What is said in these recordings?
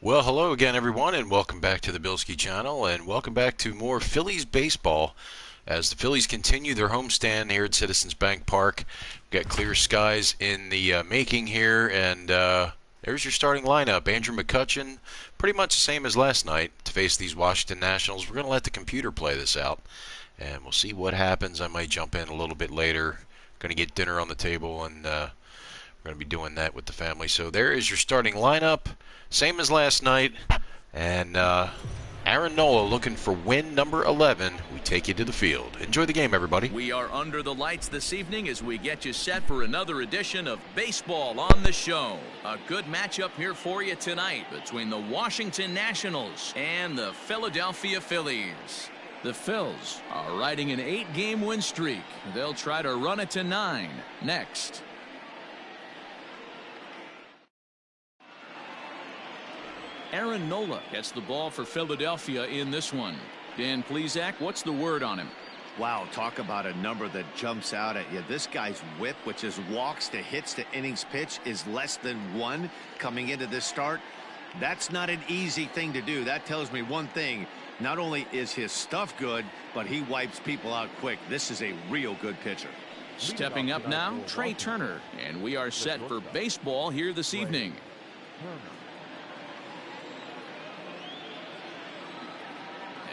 Well, hello again, everyone, and welcome back to the Bilskie channel, and welcome back to more Phillies baseball as the Phillies continue their homestand here at Citizens Bank Park. We've got clear skies in the making here, and there's your starting lineup. Andrew McCutchen, pretty much the same as last night to face these Washington Nationals. We're going to let the computer play this out, and we'll see what happens. I might jump in a little bit later. Going to get dinner on the table, and we're going to be doing that with the family. So there is your starting lineup. Same as last night. And Aaron Nola looking for win number 11. We take you to the field. Enjoy the game, everybody. We are under the lights this evening as we get you set for another edition of Baseball on the Show. A good matchup here for you tonight between the Washington Nationals and the Philadelphia Phillies. The Phils are riding an 8-game win streak. They'll try to run it to 9 next. Aaron Nola gets the ball for Philadelphia in this one. Dan Plesac, what's the word on him? Wow, talk about a number that jumps out at you. This guy's whip, which is walks to hits to innings pitch, is less than 1 coming into this start. That's not an easy thing to do. That tells me one thing. Not only is his stuff good, but he wipes people out quick. This is a real good pitcher. Stepping up now, Trey Turner. And we are set for baseball here this evening.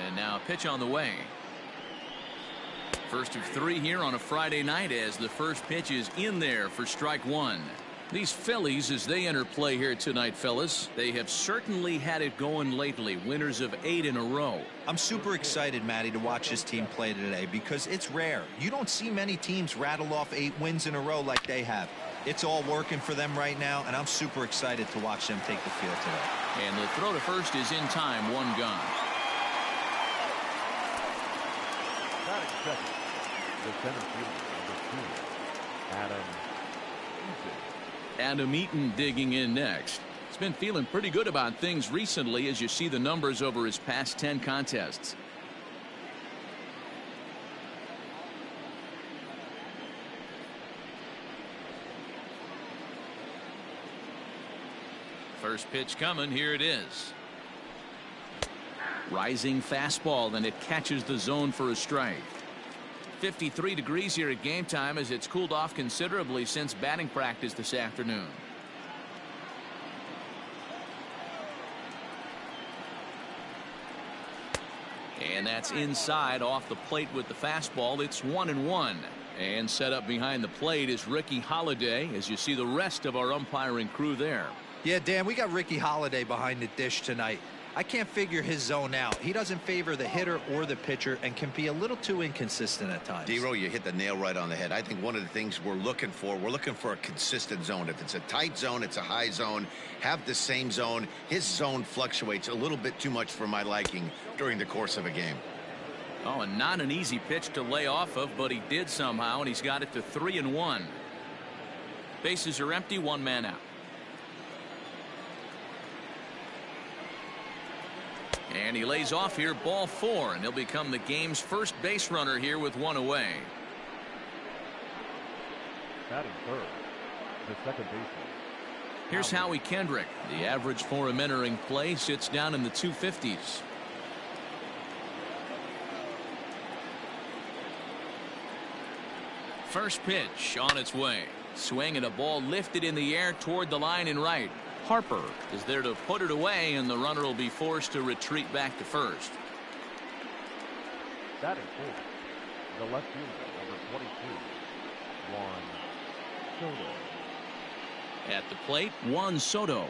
And now pitch on the way. First of 3 here on a Friday night as the first pitch is in there for strike 1. These Phillies, as they enter play here tonight, fellas, they have certainly had it going lately. Winners of 8 in a row. I'm super excited, Matty, to watch this team play today because it's rare. You don't see many teams rattle off 8 wins in a row like they have. It's all working for them right now, and I'm super excited to watch them take the field today. And the throw to first is in time, 1 gone. The center fielder, number 2, Adam Eaton digging in next. He's been feeling pretty good about things recently as you see the numbers over his past 10 contests. First pitch coming. Here it is. Rising fastball, and it catches the zone for a strike. 53 degrees here at game time as it's cooled off considerably since batting practice this afternoon. And that's inside off the plate with the fastball. It's 1-1. And set up behind the plate is Ricky Holiday as you see the rest of our umpiring crew there. Yeah, Dan, we got Ricky Holiday behind the dish tonight. I can't figure his zone out. He doesn't favor the hitter or the pitcher and can be a little too inconsistent at times. D-Row, you hit the nail right on the head. I think one of the things we're looking for a consistent zone. If it's a tight zone, it's a high zone. Have the same zone. His zone fluctuates a little bit too much for my liking during the course of a game. Oh, and not an easy pitch to lay off of, but he did somehow, and he's got it to 3-1. Bases are empty, 1 man out. And he lays off here, ball 4, and he'll become the game's first base runner here with 1 away. batting third, the second baseman. Here's Howie Kendrick. The average for him entering play sits down in the 250s. First pitch on its way. Swing and a ball lifted in the air toward the line in right. Harper is there to put it away, and the runner will be forced to retreat back to first. Batting fourth, the left fielder, number 22, Juan Soto. At the plate, Juan Soto.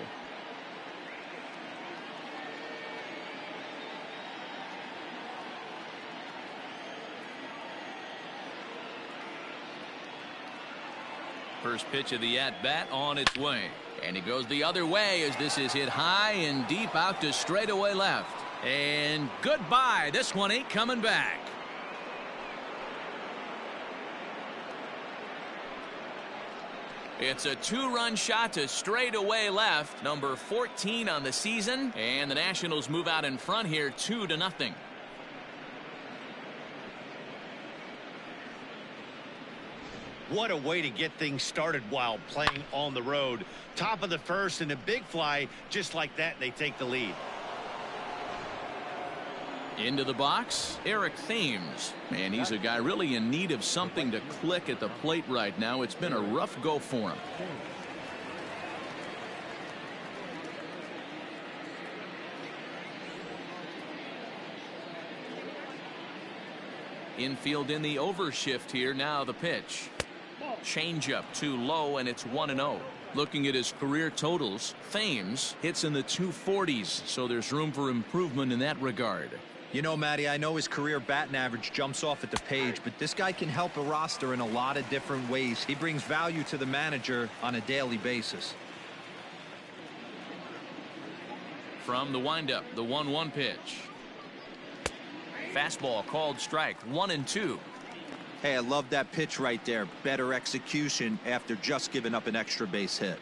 First pitch of the at-bat on its way. And he goes the other way as this is hit high and deep out to straightaway left. And goodbye. This one ain't coming back. It's a 2-run shot to straightaway left. Number 14 on the season. And the Nationals move out in front here 2-0. What a way to get things started while playing on the road. Top of the first and a big fly just like that, and they take the lead. Into the box, Eric Thames. Man, he's a guy really in need of something to click at the plate right now. It's been a rough go for him. Infield in the overshift here. Now the pitch. Changeup too low, and it's 1-0. Looking at his career totals, Thames hits in the 240s, so there's room for improvement in that regard. You know, Matty, I know his career batting average jumps off at the page, but this guy can help a roster in a lot of different ways. He brings value to the manager on a daily basis. From the windup, the 1-1 pitch. Fastball called strike, 1-2. Hey, I love that pitch right there. Better execution after just giving up an extra base hit.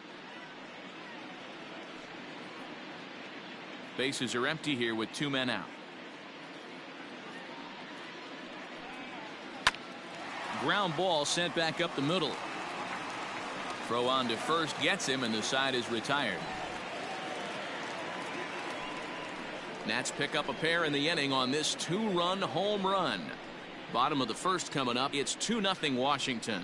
Bases are empty here with 2 men out. Ground ball sent back up the middle. Throw on to first gets him, and the side is retired. Nats pick up a pair in the inning on this 2-run home run. Bottom of the first coming up. It's 2-0 Washington.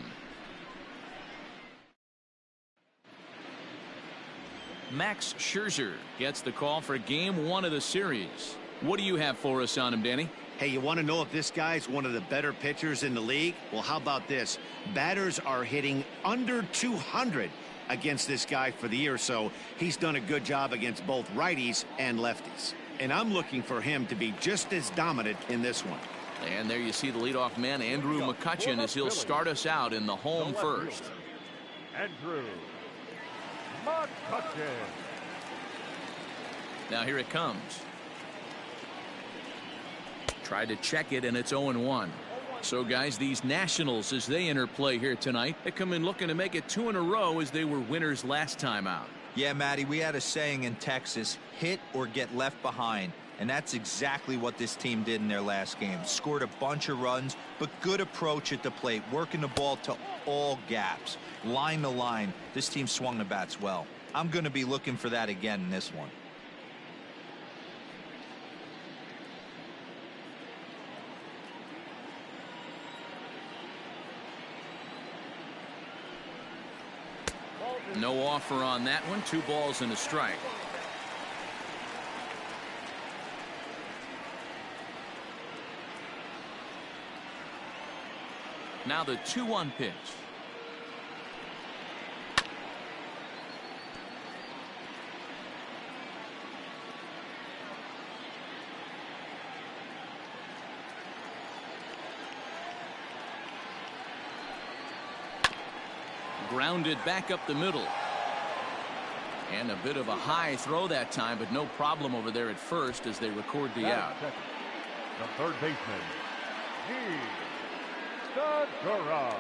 Max Scherzer gets the call for game 1 of the series. What do you have for us on him, Danny? Hey, you want to know if this guy's one of the better pitchers in the league? Well, how about this? Batters are hitting under 200 against this guy for the year, so he's done a good job against both righties and lefties. And I'm looking for him to be just as dominant in this one. And there you see the leadoff man, Andrew McCutchen, as he'll start us out in the home first. Andrew McCutchen. Now here it comes. Tried to check it, and it's 0-1. So, guys, these Nationals, as they enter play here tonight, they come in looking to make it 2 in a row as they were winners last time out. Yeah, Matty, we had a saying in Texas, hit or get left behind. And that's exactly what this team did in their last game. Scored a bunch of runs, but good approach at the plate, working the ball to all gaps. Line to line, this team swung the bats well. I'm going to be looking for that again in this one. No offer on that one. 2 balls and a strike. Now the 2-1 pitch. Grounded back up the middle. And a bit of a high throw that time, but no problem over there at first as they record the out. The third baseman, Segura.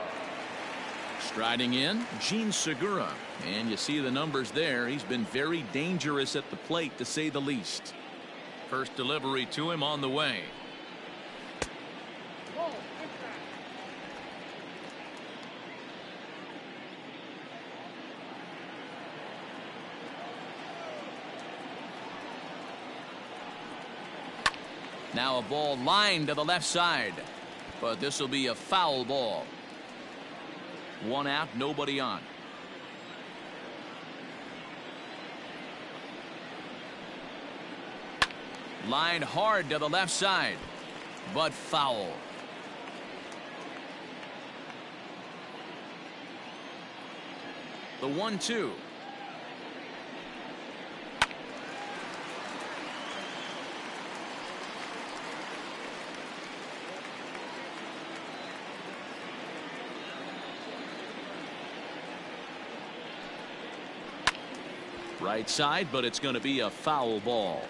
Striding in, Gene Segura. And you see the numbers there. He's been very dangerous at the plate, to say the least. First delivery to him on the way. Now a ball lined to the left side, but this will be a foul ball. 1 out, nobody on. Lined hard to the left side, but foul. The 1-2. Right side, but it's going to be a foul ball.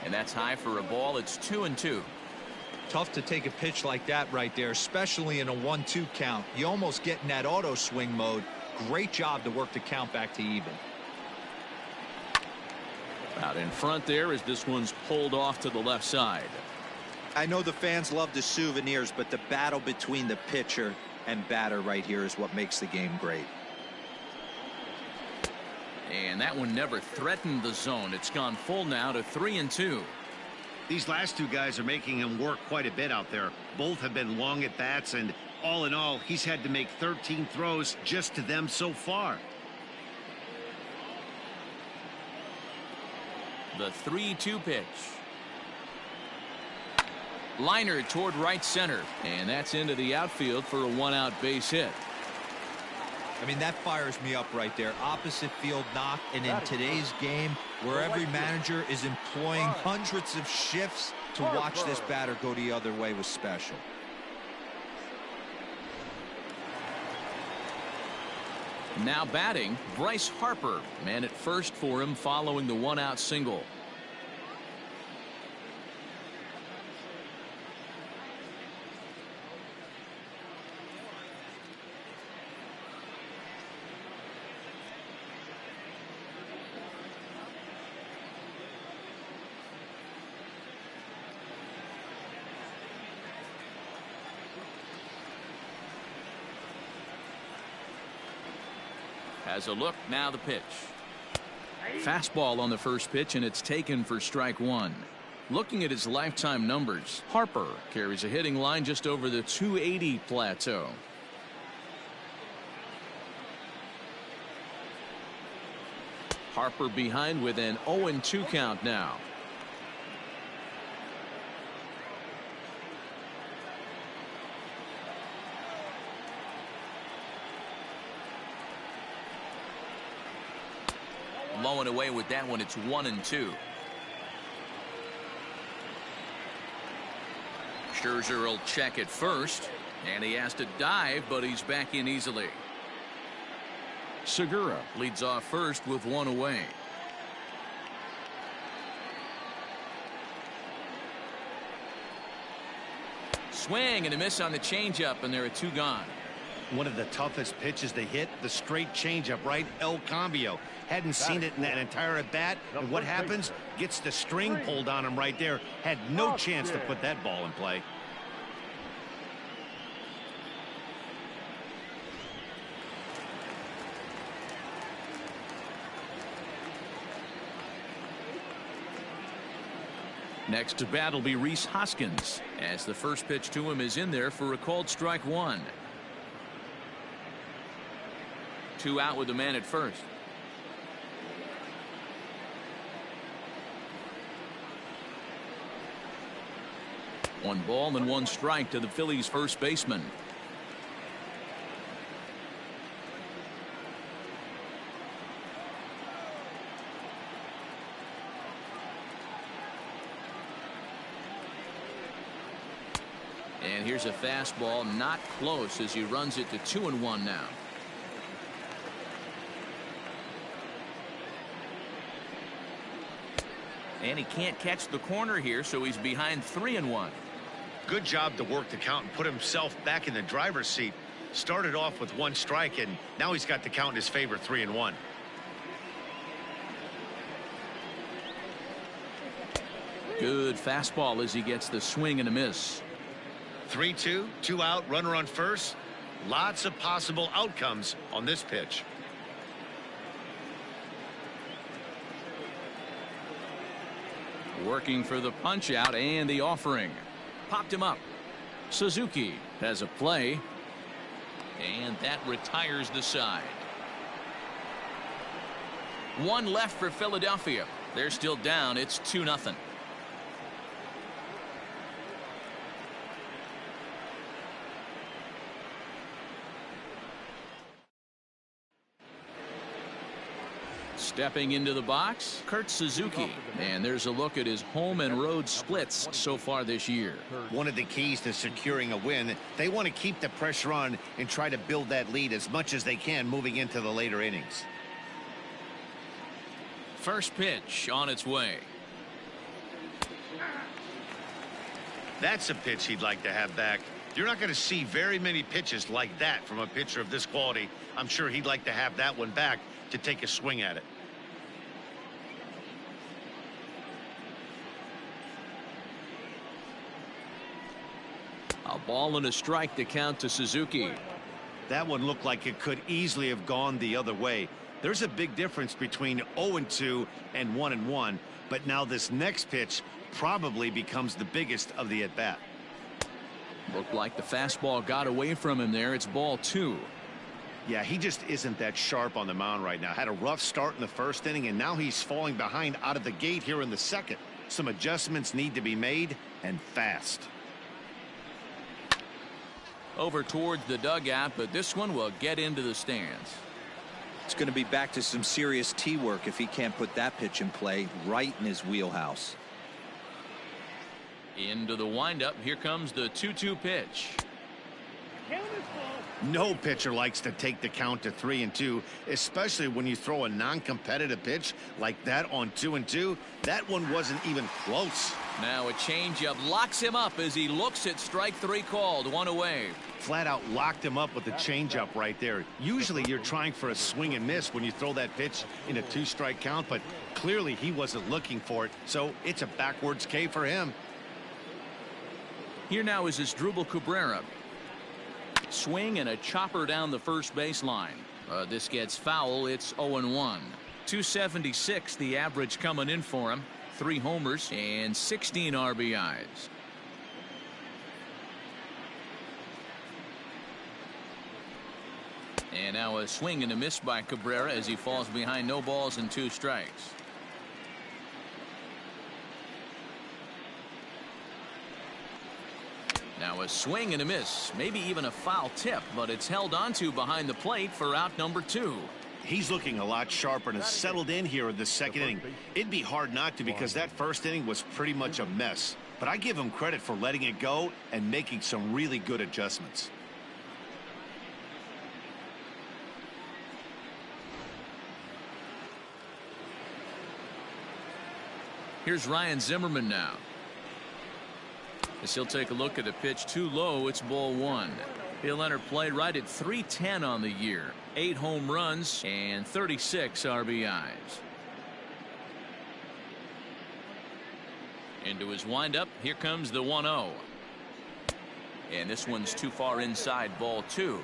And that's high for a ball. It's 2-2. Tough to take a pitch like that right there, especially in a 1-2 count. You almost get in that auto swing mode. Great job to work the count back to even. Out in front there as this one's pulled off to the left side. I know the fans love the souvenirs, but the battle between the pitcher and batter right here is what makes the game great. And that one never threatened the zone. It's gone full now to 3-2. These last two guys are making him work quite a bit out there. Both have been long at bats, and all in all, he's had to make 13 throws just to them so far. The 3-2 pitch. Liner toward right center, and that's into the outfield for a one-out base hit. I mean, that fires me up right there. Opposite field knock, and in today's game, where every manager is employing hundreds of shifts, to watch this batter go the other way was special. Now batting, Bryce Harper. Man at first for him following the one-out single. Has a look, now the pitch. Fastball on the first pitch, and it's taken for strike one. Looking at his lifetime numbers, Harper carries a hitting line just over the 280 plateau. Harper behind with an 0-2 count now. Low and away with that one. It's 1-2. Scherzer will check it first, and he has to dive, but he's back in easily. Segura leads off first with one away. Swing and a miss on the changeup, and there are two gone. One of the toughest pitches to hit, the straight changeup, right? El Cambio. Hadn't seen it in that entire at bat. And what happens? Gets the string pulled on him right there. Had no chance to put that ball in play. Next to bat will be Rhys Hoskins, as the first pitch to him is in there for a called strike one. Two out with the man at first. One ball and one strike to the Phillies first baseman. And here's a fastball, not close, as he runs it to 2-1 now. And he can't catch the corner here, so he's behind 3-1. Good job to work the count and put himself back in the driver's seat. Started off with one strike, and now he's got the count in his favor, 3-1. Good fastball as he gets the swing and a miss. 3-2, two out, runner on first. Lots of possible outcomes on this pitch. Working for the punch out and the offering. Popped him up. Suzuki has a play. And that retires the side. One left for Philadelphia. They're still down. It's 2-0. Stepping into the box, Kurt Suzuki. And there's a look at his home and road splits so far this year. One of the keys to securing a win, they want to keep the pressure on and try to build that lead as much as they can moving into the later innings. First pitch on its way. That's a pitch he'd like to have back. You're not going to see very many pitches like that from a pitcher of this quality. I'm sure he'd like to have that one back to take a swing at it. A ball and a strike to count to Suzuki. That one looked like it could easily have gone the other way. There's a big difference between 0-2 and 1-1, but now this next pitch probably becomes the biggest of the at-bat. Looked like the fastball got away from him there. It's ball 2. Yeah, he just isn't that sharp on the mound right now. Had a rough start in the first inning, and now he's falling behind out of the gate here in the second. Some adjustments need to be made, and fast. Over towards the dugout, but this one will get into the stands. It's going to be back to some serious tee work if he can't put that pitch in play right in his wheelhouse. Into the windup. Here comes the 2-2 pitch. No pitcher likes to take the count to 3-2, especially when you throw a non-competitive pitch like that on 2-2. That one wasn't even close. Now a changeup locks him up as he looks at strike 3 called. 1 away. Flat out locked him up with the changeup right there. Usually you're trying for a swing and miss when you throw that pitch in a 2-strike count, but clearly he wasn't looking for it, so it's a backwards K for him. Here now is Asdrubal Cabrera. Swing and a chopper down the first baseline. This gets foul. It's 0-1. 276 the average coming in for him. 3 homers and 16 RBIs. And now a swing and a miss by Cabrera as he falls behind no balls and 2 strikes. Now a swing and a miss, maybe even a foul tip, but it's held onto behind the plate for out number 2. He's looking a lot sharper and has settled in here in the second inning. It'd be hard not to because that first inning was pretty much a mess. But I give him credit for letting it go and making some really good adjustments. Here's Ryan Zimmerman now. As he'll take a look at a pitch too low, it's ball 1. He'll enter play right at .310 on the year. 8 home runs and 36 RBIs. Into his windup. Here comes the 1-0. And this one's too far inside, ball 2.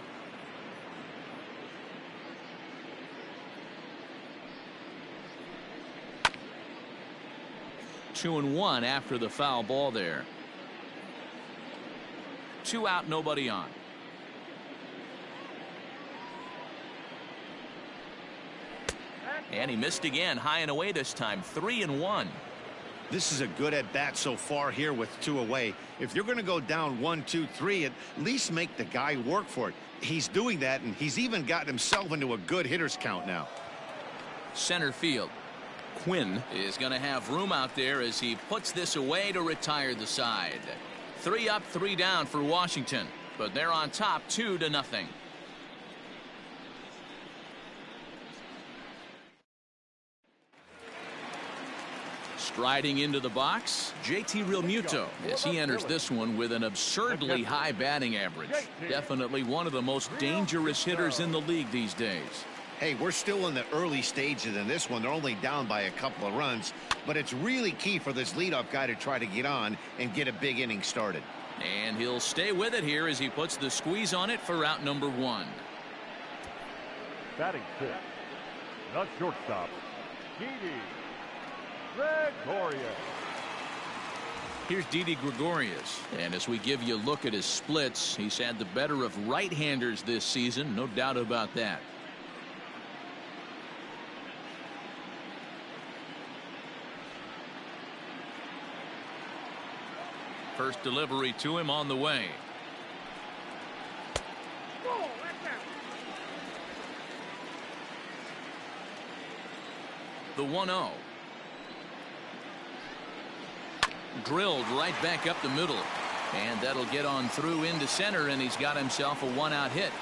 Two and 1 after the foul ball there. 2 out, nobody on. And he missed again, high and away this time. 3-1. This is a good at bat so far here with 2 away. If you're going to go down 1, 2, 3, at least make the guy work for it. He's doing that, and he's even gotten himself into a good hitter's count now. Center field. Quinn is going to have room out there as he puts this away to retire the side. 3 up, 3 down for Washington, but they're on top 2-0. Striding into the box, JT Realmuto as he enters this one with an absurdly high batting average. Definitely one of the most dangerous hitters in the league these days. Hey, we're still in the early stages in this one. They're only down by a couple of runs, but it's really key for this leadoff guy to try to get on and get a big inning started. And he'll stay with it here as he puts the squeeze on it for out number 1. Batting 6th, the shortstop, Didi Gregorius. Here's Didi Gregorius, and as we give you a look at his splits, he's had the better of right-handers this season, no doubt about that. First delivery to him on the way. The 1-0. Drilled right back up the middle. And that'll get on through into center, and he's got himself a 1-out hit.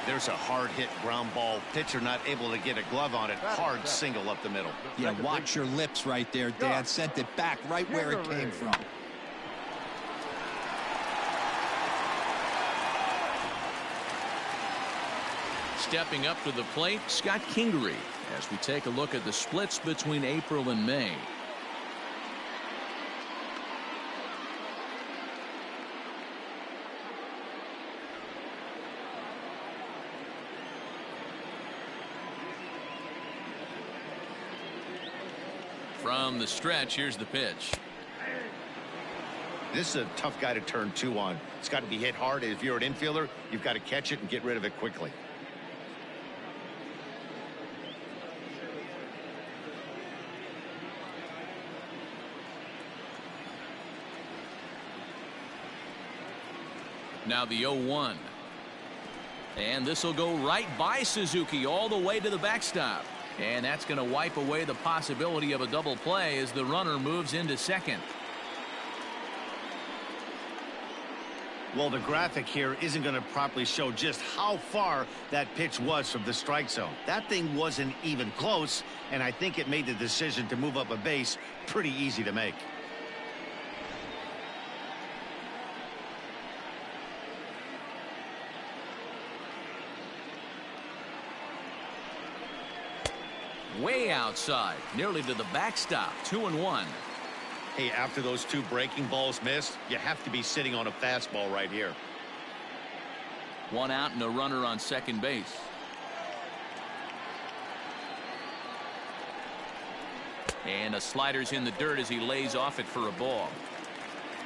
There's a hard hit ground ball. Pitcher not able to get a glove on it. Hard single up the middle. Yeah, watch your lips right there, Dan. Sent it back right where it came from. Stepping up to the plate, Scott Kingery, as we take a look at the splits between April and May. From the stretch, here's the pitch. This is a tough guy to turn 2 on. It's got to be hit hard. If you're an infielder, you've got to catch it and get rid of it quickly. Now the 0-1. And this will go right by Suzuki all the way to the backstop. And that's going to wipe away the possibility of a double play as the runner moves into second. Well, the graphic here isn't going to properly show just how far that pitch was from the strike zone. That thing wasn't even close, and I think it made the decision to move up a base pretty easy to make. Way outside, nearly to the backstop. 2-1. Hey, after those 2 breaking balls missed, you have to be sitting on a fastball right here. 1 out and a runner on second base. And a slider's in the dirt as he lays off it for a ball.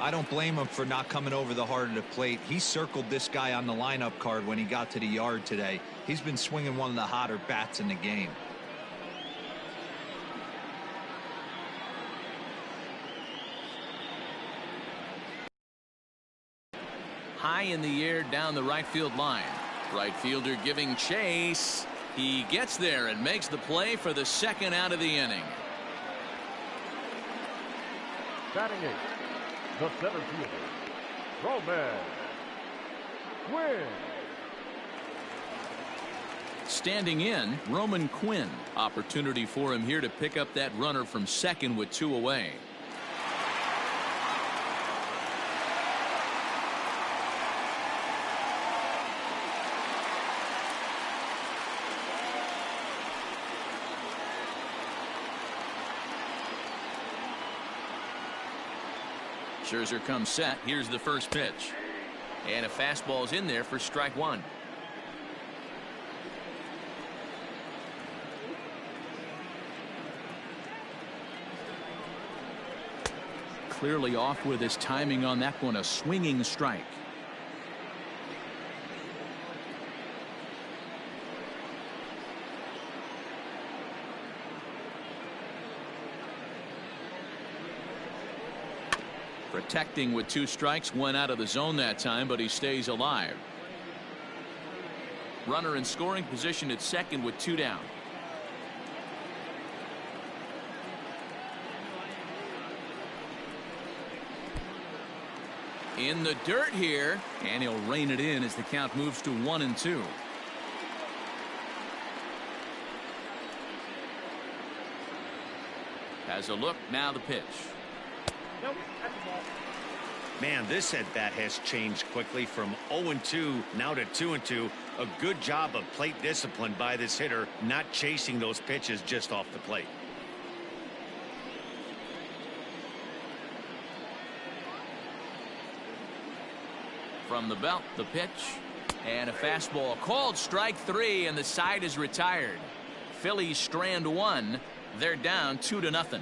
I don't blame him for not coming over the heart of the plate. He circled this guy on the lineup card when he got to the yard today. He's been swinging one of the hotter bats in the game. High in the air down the right field line. Right fielder giving chase. He gets there and makes the play for the second out of the inning. Batting 8, the center fielder, Roman Quinn. Standing in, Roman Quinn. Opportunity for him here to pick up that runner from second with 2 away. Scherzer comes set. Here's the first pitch. And a fastball's in there for strike 1. Clearly off with his timing on that one. A swinging strike. Protecting with 2 strikes, went out of the zone that time, but he stays alive. Runner in scoring position at second with 2 down. In the dirt here, and he'll rein it in as the count moves to 1-2. Has a look, now the pitch. Man, this at-bat has changed quickly from 0-2 now to 2-2. A good job of plate discipline by this hitter, not chasing those pitches just off the plate. From the belt, the pitch, and a fastball called strike 3, and the side is retired. Phillies strand 1. They're down 2-0.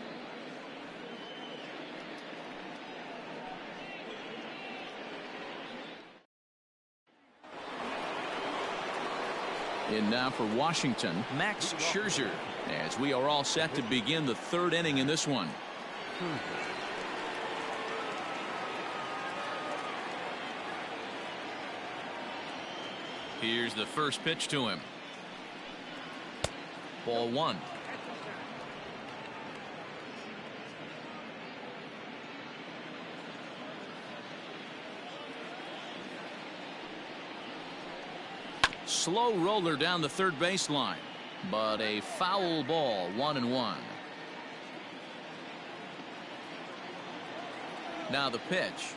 And now for Washington, Max Scherzer, as we are all set to begin the 3rd inning in this one. Here's the first pitch to him. Ball 1. Slow roller down the third baseline, but a foul ball. 1-1. Now the pitch.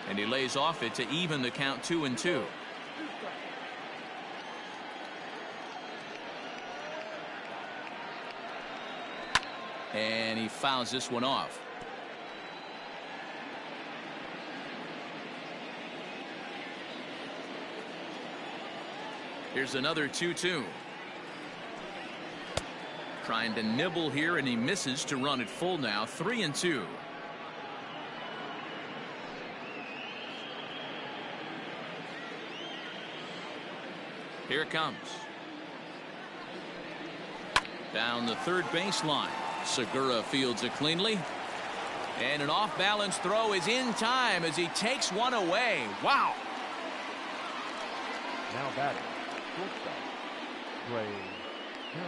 And he lays off it to even the count 2-2. And he fouls this one off. Here's another 2-2. Trying to nibble here, and he misses to run it full now. 3-2. Here it comes. Down the third baseline. Segura fields it cleanly. And an off-balance throw is in time as he takes one away. Wow. Now batting, shortstop, Trey Turner.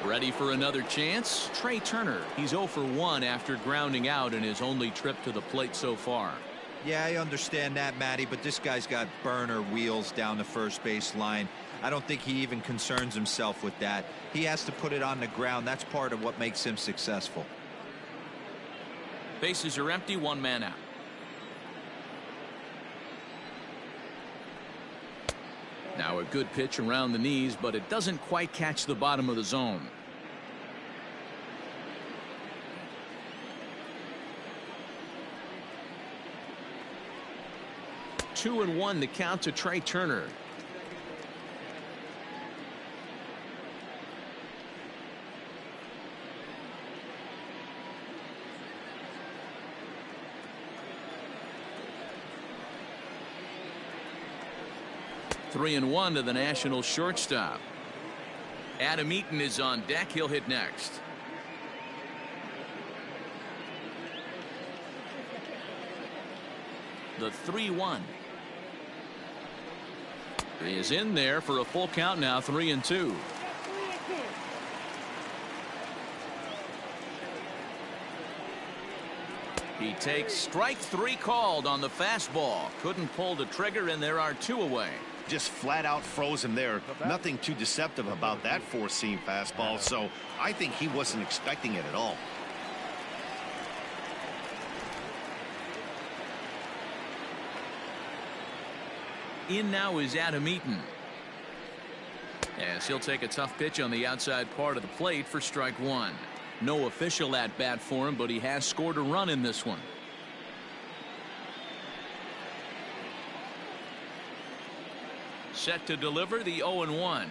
Ready for another chance? Trey Turner. He's 0 for 1 after grounding out in his only trip to the plate so far. Yeah, I understand that, Matty, but this guy's got burner wheels down the first base line. I don't think he even concerns himself with that. He has to put it on the ground. That's part of what makes him successful. Bases are empty, one man out. Now a good pitch around the knees, but it doesn't quite catch the bottom of the zone. Two and one, the count to Trey Turner. Three and one to the National shortstop. Adam Eaton is on deck. He'll hit next. The 3-1. He is in there for a full count now. 3-2. He takes strike three called on the fastball. Couldn't pull the trigger, and there are two away. Just flat out froze him there. Nothing too deceptive about that four-seam fastball, so I think he wasn't expecting it at all. In now is Adam Eaton. As he'll take a tough pitch on the outside part of the plate for strike one. No official at bat for him, but he has scored a run in this one. Set to deliver the 0-1.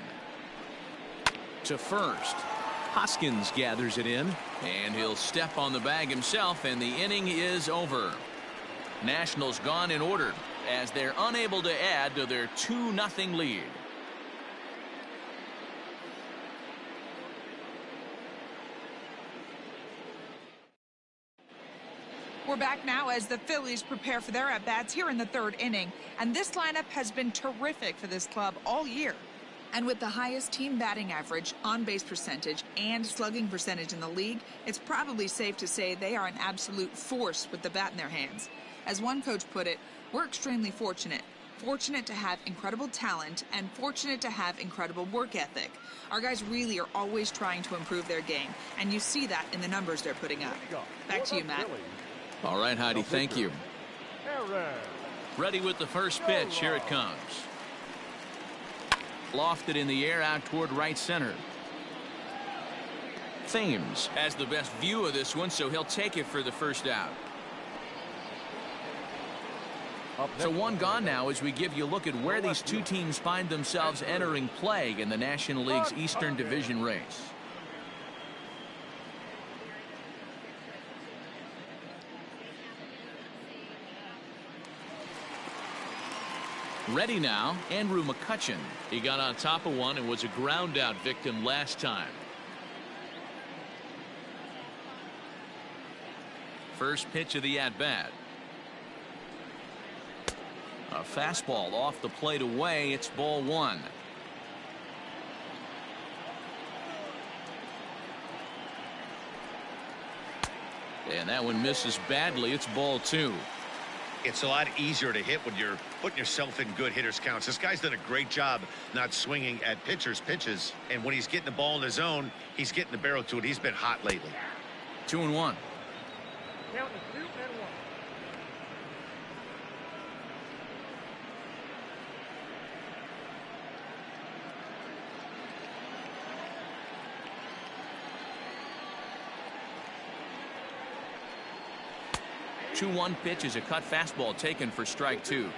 To first. Hoskins gathers it in, and he'll step on the bag himself, and the inning is over. Nationals gone in order as they're unable to add to their 2-0 lead. We're back now as the Phillies prepare for their at-bats here in the third inning. And this lineup has been terrific for this club all year. And with the highest team batting average, on-base percentage, and slugging percentage in the league, it's probably safe to say they are an absolute force with the bat in their hands. As one coach put it, we're extremely fortunate. Fortunate to have incredible talent and fortunate to have incredible work ethic. Our guys really are always trying to improve their game, and you see that in the numbers they're putting up. Back to you, Matt. All right, Heidi, thank you. Ready with the first pitch. Here it comes. Lofted in the air out toward right center. Thames has the best view of this one, so he'll take it for the first out. So one gone now as we give you a look at where these two teams find themselves entering play in the National League's Eastern Division race. Ready now, Andrew McCutchen. He got on top of one and was a ground out victim last time. First pitch of the at-bat. A fastball off the plate away. It's ball one. And that one misses badly. It's ball two. It's a lot easier to hit when you're putting yourself in good hitters counts. This guy's done a great job not swinging at pitchers' pitches. And when he's getting the ball in the zone, he's getting the barrel to it. He's been hot lately. 2-1. 2-1 pitch is a cut fastball taken for strike two.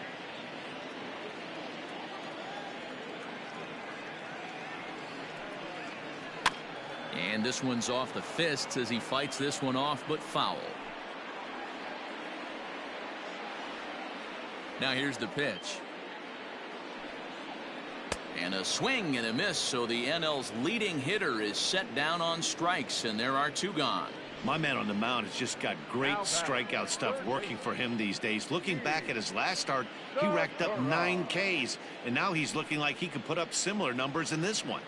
And this one's off the fists as he fights this one off, but foul. Now here's the pitch. And a swing and a miss, so the NL's leading hitter is set down on strikes, and there are 2 gone. My man on the mound has just got great strikeout stuff working for him these days. Looking back at his last start, he racked up 9 Ks, and now he's looking like he could put up similar numbers in this one.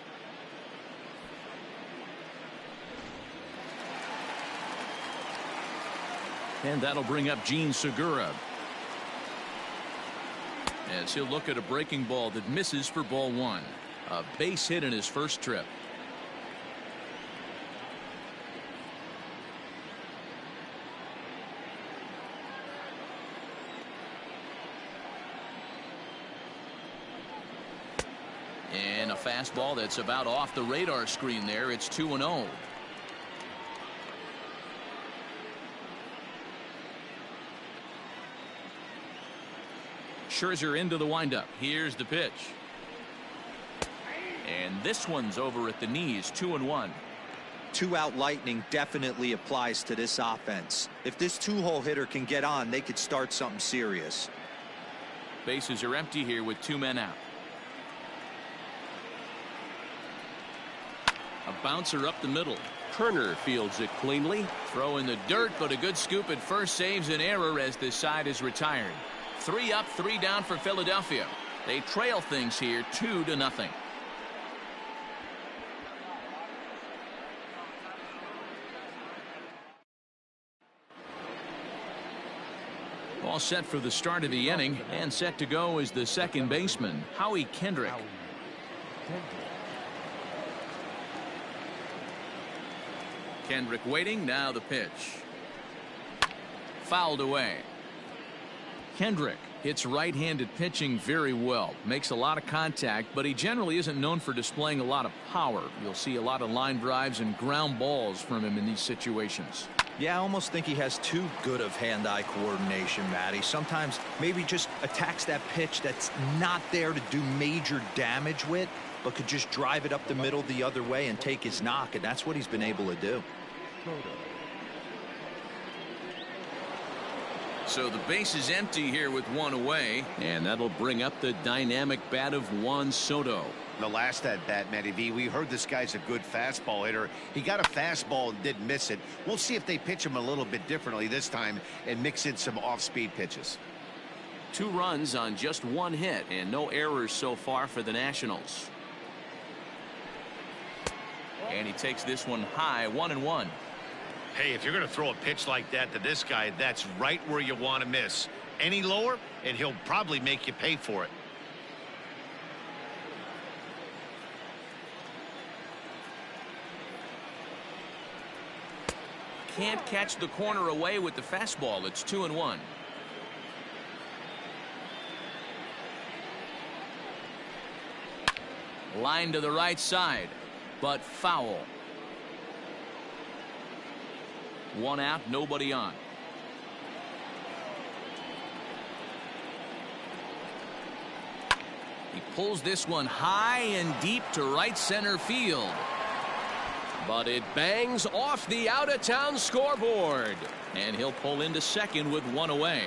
And that'll bring up Gene Segura, as he'll look at a breaking ball that misses for ball 1. A base hit in his first trip. And a fastball that's about off the radar screen there. It's 2-0. Scherzer into the windup. Here's the pitch. And this one's over at the knees. 2-1. 2-out lightning definitely applies to this offense. If this 2-hole hitter can get on, they could start something serious. Bases are empty here with 2 men out. A bouncer up the middle. Turner fields it cleanly. Throw in the dirt, but a good scoop at first saves an error as this side is retired. 3 up, 3 down for Philadelphia. They trail things here 2-0. All set for the start of the inning, and set to go is the second baseman, Howie Kendrick. Kendrick waiting. Now the pitch. Fouled away. Kendrick hits right-handed pitching very well. Makes a lot of contact, but he generally isn't known for displaying a lot of power. You'll see a lot of line drives and ground balls from him in these situations. Yeah, I almost think he has too good of hand-eye coordination, Matty. Sometimes maybe just attacks that pitch that's not there to do major damage with, but could just drive it up the middle the other way and take his knock, and that's what he's been able to do. So the base is empty here with 1 away, and that'll bring up the dynamic bat of Juan Soto. The last at bat, Matty V, we heard this guy's a good fastball hitter. He got a fastball and didn't miss it. We'll see if they pitch him a little bit differently this time and mix in some off-speed pitches. 2 runs on just 1 hit and no errors so far for the Nationals. And he takes this one high, 1-1. Hey, if you're going to throw a pitch like that to this guy, that's right where you want to miss. Any lower, and he'll probably make you pay for it. Can't catch the corner away with the fastball. It's 2-1. Line to the right side, but foul. 1 out, nobody on. He pulls this one high and deep to right center field. But it bangs off the out-of-town scoreboard. And he'll pull into second with 1 away.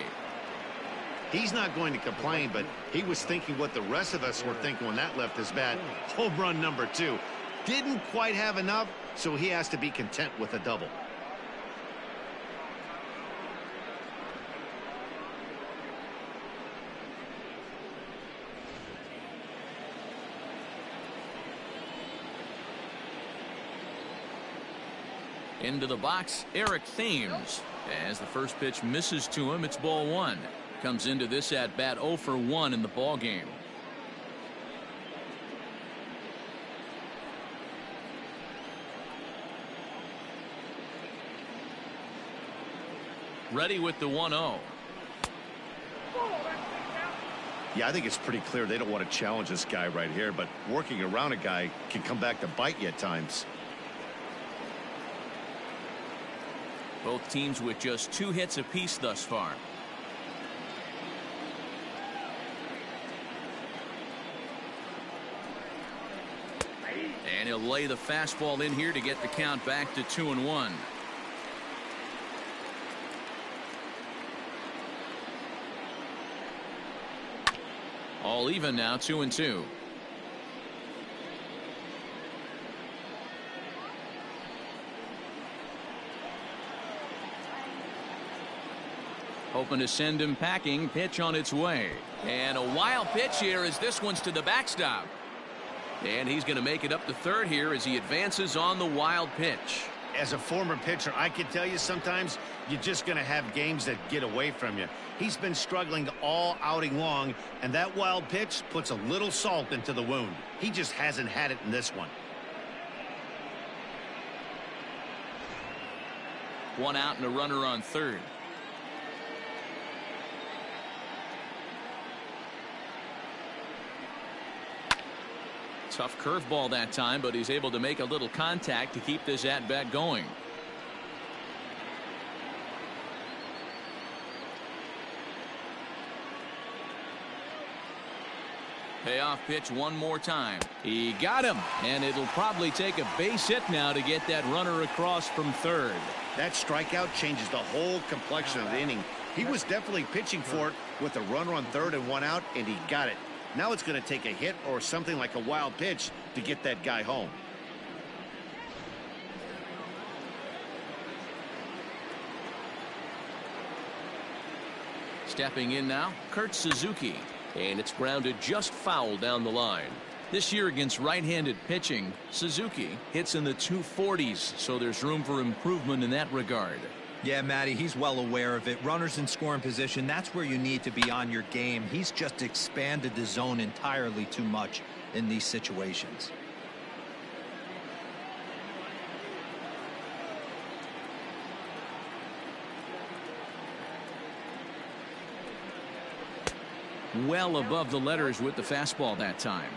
He's not going to complain, but he was thinking what the rest of us were thinking when that left his bat. Home run number 2. Didn't quite have enough, so he has to be content with a double. Into the box, Eric Thames. As the first pitch misses to him, it's ball 1. Comes into this at bat 0 for 1 in the ball game. Ready with the 1-0. Yeah, I think it's pretty clear they don't want to challenge this guy right here, but working around a guy can come back to bite you at times. Both teams with just 2 hits apiece thus far. And he'll lay the fastball in here to get the count back to 2-1. All even now, 2-2. Hoping to send him packing. Pitch on its way. And a wild pitch here as this one's to the backstop. And he's going to make it up to third here as he advances on the wild pitch. As a former pitcher, I can tell you sometimes you're just going to have games that get away from you. He's been struggling all outing long, and that wild pitch puts a little salt into the wound. He just hasn't had it in this one. One out and a runner on third. Tough curveball that time, but he's able to make a little contact to keep this at-bat going. Payoff pitch one more time. He got him, and it'll probably take a base hit now to get that runner across from third. That strikeout changes the whole complexion of the inning. He was definitely pitching for it with a runner on third and one out, and he got it. Now it's going to take a hit or something like a wild pitch to get that guy home. Stepping in now, Kurt Suzuki. And it's grounded just foul down the line. This year against right-handed pitching, Suzuki hits in the 240s, so there's room for improvement in that regard. Yeah, Matty, he's well aware of it. Runners in scoring position, that's where you need to be on your game. He's just expanded the zone entirely too much in these situations. Well above the letters with the fastball that time.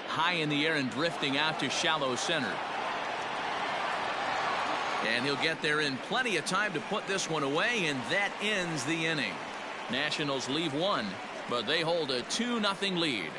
High in the air and drifting out to shallow center. And he'll get there in plenty of time to put this one away, and that ends the inning. Nationals leave one, but they hold a 2-0 lead.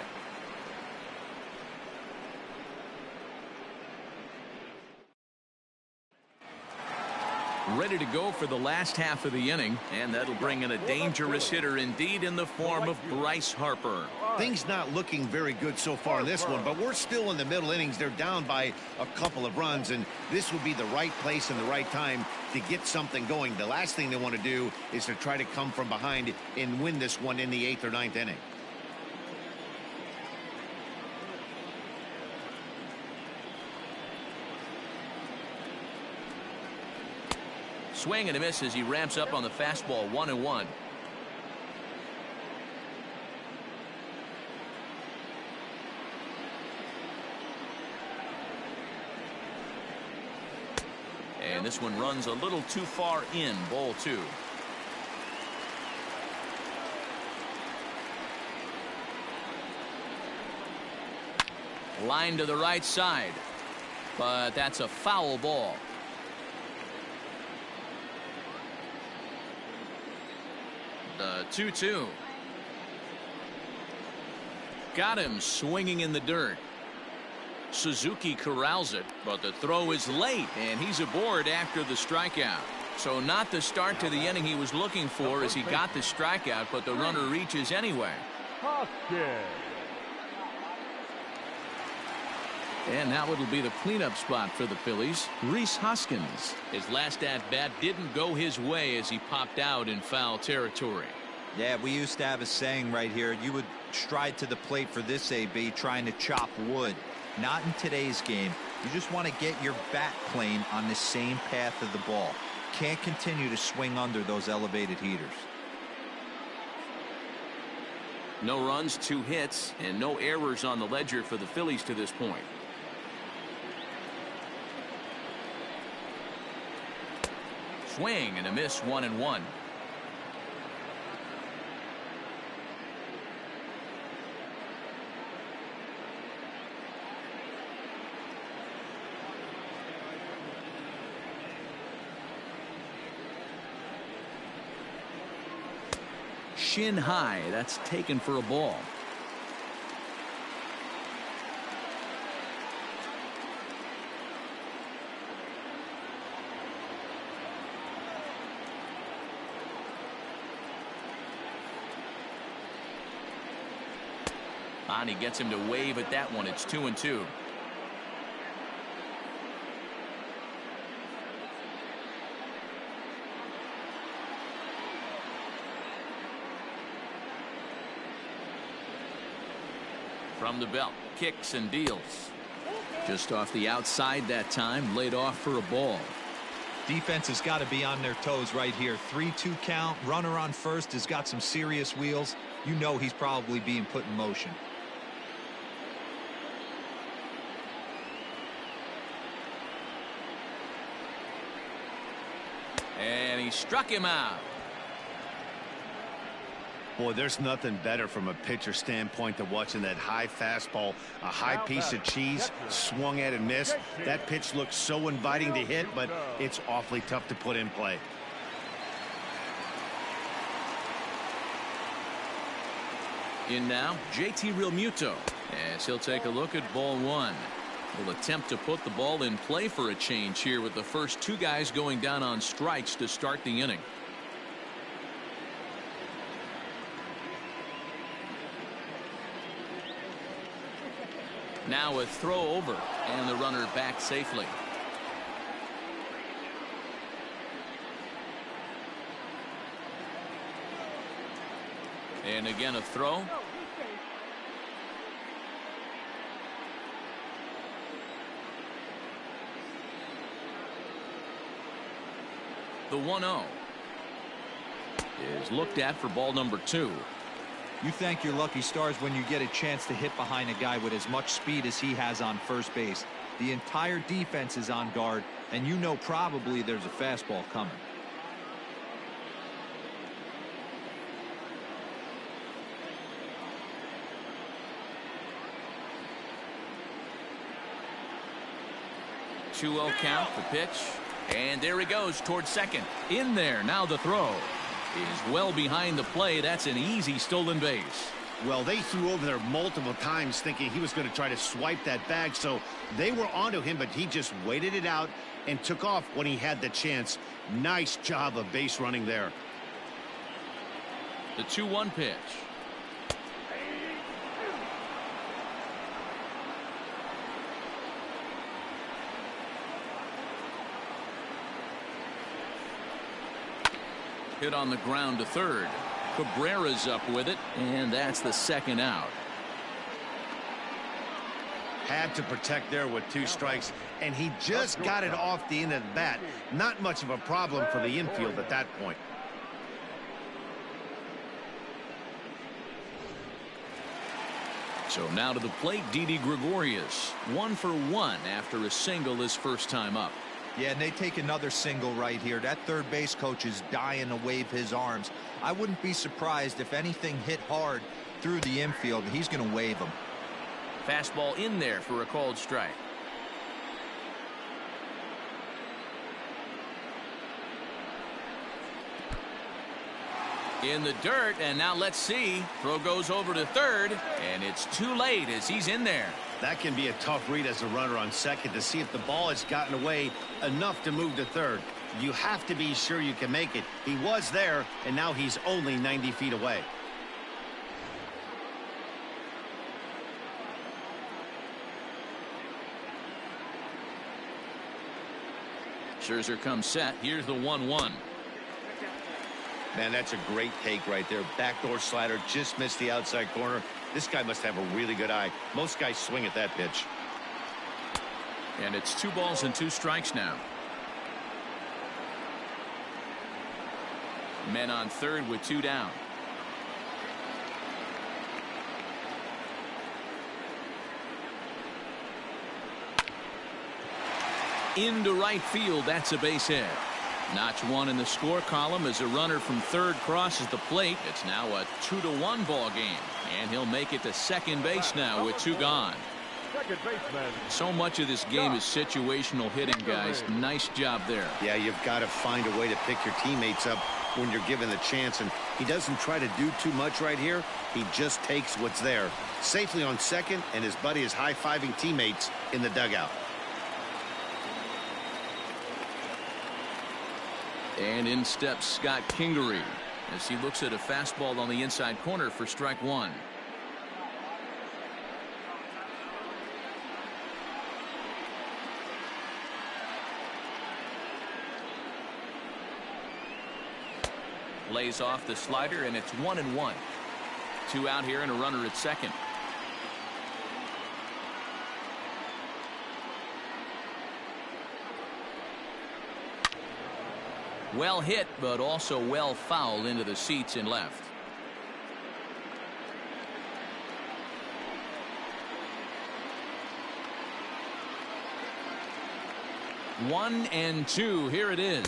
Ready to go for the last half of the inning, and that'll bring in a dangerous hitter indeed in the form of Bryce Harper. Things not looking very good so far in this one, but we're still in the middle innings. They're down by a couple of runs, and this would be the right place and the right time to get something going. The last thing they want to do is to try to come from behind and win this one in the 8th or 9th inning. Swing and a miss as he ramps up on the fastball. 1-1. And this one runs a little too far in. Ball 2. Line to the right side, but that's a foul ball. The 2-2. Got him swinging in the dirt. Suzuki corrals it, but the throw is late, and he's aboard after the strikeout. So not the start to the inning he was looking for as he got the strikeout, but the runner reaches anyway. And now it'll be the cleanup spot for the Phillies. Rhys Hoskins. His last at-bat didn't go his way as he popped out in foul territory. Yeah, we used to have a saying right here. You would stride to the plate for this AB trying to chop wood. Not in today's game. You just want to get your bat plane on the same path of the ball. Can't continue to swing under those elevated heaters. No runs, 2 hits, and no errors on the ledger for the Phillies to this point. Swing and a miss. 1-1. chin high. That's taken for a ball. And he gets him to wave at that one. It's 2-2. From the belt, kicks and deals. Just off the outside that time, laid off for a ball. Defense has got to be on their toes right here. 3-2 count. Runner on first has got some serious wheels. You know he's probably being put in motion. And he struck him out. Boy, there's nothing better from a pitcher standpoint than watching that high fastball, a high piece of cheese, swung at and missed. That pitch looks so inviting to hit, but it's awfully tough to put in play. In now, JT Realmuto, as he'll take a look at ball one. Will attempt to put the ball in play for a change here with the first two guys going down on strikes to start the inning. Now a throw over, and the runner back safely. And again a throw. The 1-0 is looked at for ball number 2. You thank your lucky stars when you get a chance to hit behind a guy with as much speed as he has on first base. The entire defense is on guard, and you know probably there's a fastball coming. Two-0 count, the pitch. And there he goes towards second. In there. Now the throw is well behind the play. That's an easy stolen base. Well, they threw over there multiple times thinking he was going to try to swipe that bag, so they were onto him, but he just waited it out and took off when he had the chance. Nice job of base running there. The 2-1 pitch. Hit on the ground to third. Cabrera's up with it, and that's the second out. Had to protect there with 2 strikes, and he just got it off the end of the bat. Not much of a problem for the infield at that point. So now to the plate, Didi Gregorius. 1 for 1 after a single his first time up. Yeah, and they take another single right here. That third base coach is dying to wave his arms. I wouldn't be surprised if anything hit hard through the infield. He's going to wave them. Fastball in there for a called strike. In the dirt, and now let's see. Throw goes over to third, and it's too late as he's in there. That can be a tough read as a runner on second to see if the ball has gotten away enough to move to third. You have to be sure you can make it. He was there, and now he's only 90 feet away. Scherzer comes set. Here's the 1-1. Man, that's a great take right there. Backdoor slider, just missed the outside corner. This guy must have a really good eye. Most guys swing at that pitch. And it's 2 balls and 2 strikes now. Men on third with 2 down. Into right field. That's a base hit. Notch 1 in the score column as a runner from third crosses the plate. It's now a 2-1 ball game, and he'll make it to second base now with 2 gone. second baseman. So much of this game is situational hitting, guys. Nice job there. Yeah, you've got to find a way to pick your teammates up when you're given the chance, and he doesn't try to do too much right here. He just takes what's there. Safely on second, and his buddy is high-fiving teammates in the dugout. And in steps Scott Kingery as he looks at a fastball on the inside corner for strike one. Lays off the slider, and it's 1-1. 2 out here and a runner at second. Well hit, but also well fouled into the seats in left. One and two. Here it is.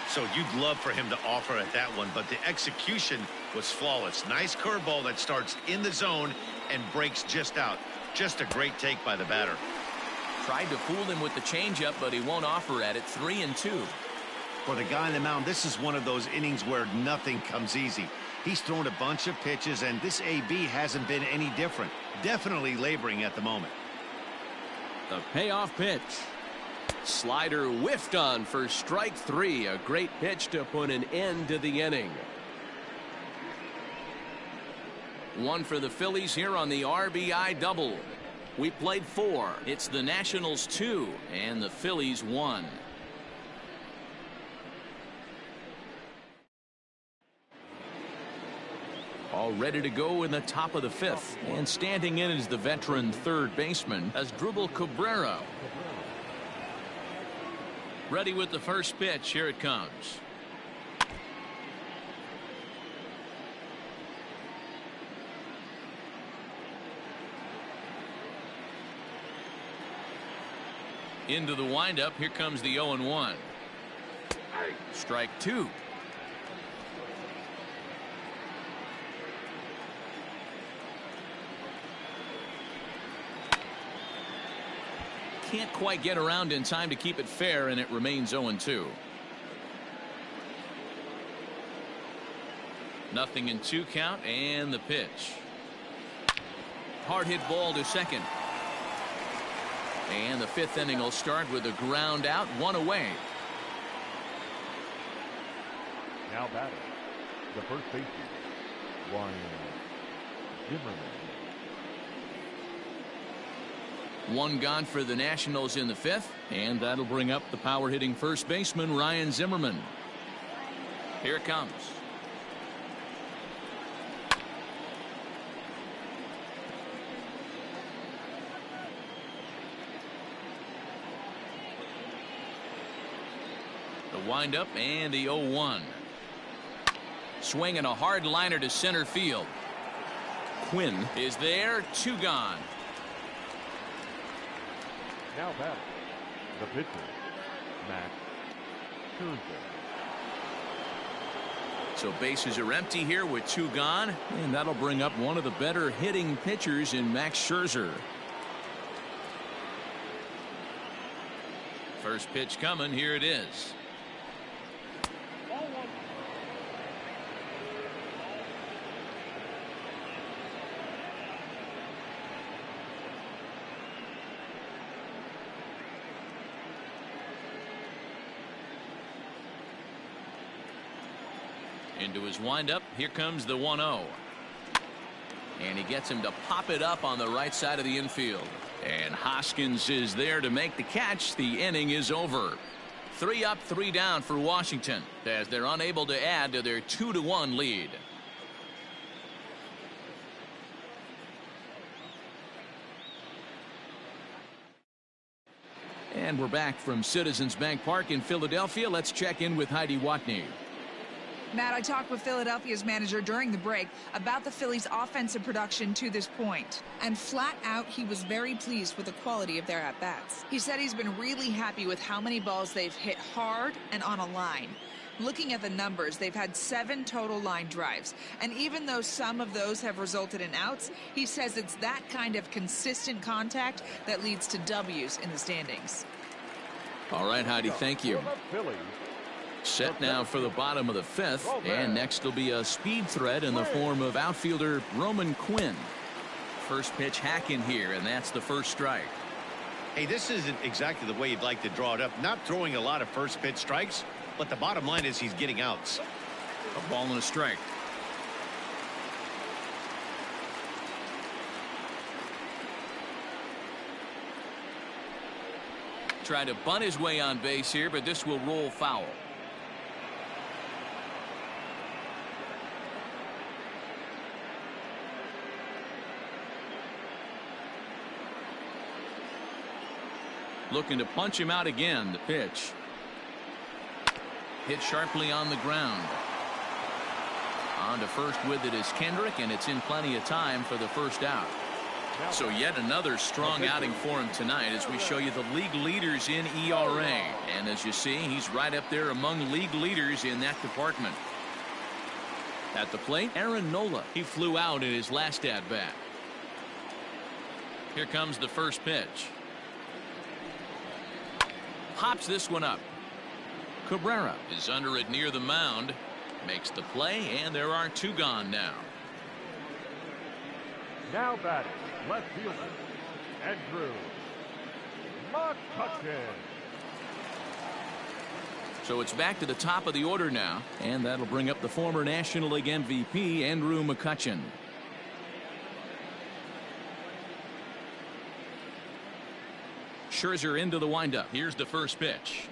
So you'd love for him to offer at that one, but the execution was flawless. Nice curveball that starts in the zone and breaks just out. Just a great take by the batter. Tried to fool him with the changeup, but he won't offer at it. 3-2. For the guy on the mound, this is one of those innings where nothing comes easy. He's thrown a bunch of pitches, and this AB hasn't been any different. Definitely laboring at the moment. The payoff pitch. Slider whiffed on for strike 3. A great pitch to put an end to the inning. One for the Phillies here on the RBI double. We played 4. It's the Nationals 2 and the Phillies 1. All ready to go in the top of the 5th. And standing in is the veteran third baseman Asdrubal Cabrera. Ready with the first pitch. Here it comes. Into the windup. Here comes the 0-1. Strike 2. Can't quite get around in time to keep it fair, and it remains 0-2. Nothing in 2 count, and the pitch. Hard hit ball to second. And the 5th inning will start with a ground out, 1 away. Now batting, the first baseman, Ryan Zimmerman. 1 gone for the Nationals in the 5th, and that'll bring up the power hitting first baseman Ryan Zimmerman. Here it comes. The windup and the 0-1. Swinging a hard liner to center field. Quinn is there. 2 gone. Now batting, the pitcher, Max Scherzer. So bases are empty here with 2 gone, and that'll bring up one of the better hitting pitchers in Max Scherzer. First pitch coming. Here it is. Into his windup. Here comes the 1-0. And he gets him to pop it up on the right side of the infield. And Hoskins is there to make the catch. The inning is over. 3 up, 3 down for Washington as they're unable to add to their 2-1 lead. And we're back from Citizens Bank Park in Philadelphia. Let's check in with Heidi Watney. Matt, I talked with Philadelphia's manager during the break about the Phillies' offensive production to this point. And flat out, he was very pleased with the quality of their at-bats. He said he's been really happy with how many balls they've hit hard and on a line. Looking at the numbers, they've had 7 total line drives. And even though some of those have resulted in outs, he says it's that kind of consistent contact that leads to W's in the standings. All right, Heidi, thank you. For the Phillies, Set now for the bottom of the 5th, and next will be a speed threat in the form of outfielder Roman Quinn. First pitch hack in here, and that's the first strike. Hey, this isn't exactly the way you'd like to draw it up. Not throwing a lot of first pitch strikes, but the bottom line is he's getting outs. A ball and a strike. Try to bunt his way on base here, but this will roll foul. Looking to punch him out again. The pitch hit sharply on the ground. On to first with it is Kendrick, and it's in plenty of time for the first out. So yet another strong outing for him tonight as we show you the league leaders in ERA. And as you see, he's right up there among league leaders in that department. At the plate, Aaron Nola. He flew out in his last at-bat. Here comes the first pitch. Hops this one up. Cabrera is under it near the mound. Makes the play, and there are 2 gone now. now batting, left fielder, Andrew McCutchen. So it's back to the top of the order now, and that'll bring up the former National League MVP, Andrew McCutchen. Scherzer into the windup. Here's the first pitch.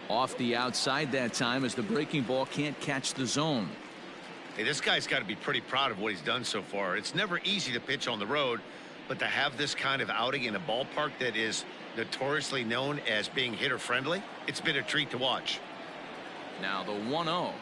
Off the outside that time as the breaking ball can't catch the zone. Hey, this guy's got to be pretty proud of what he's done so far. It's never easy to pitch on the road, but to have this kind of outing in a ballpark that is notoriously known as being hitter friendly, it's been a treat to watch. Now the 1-0.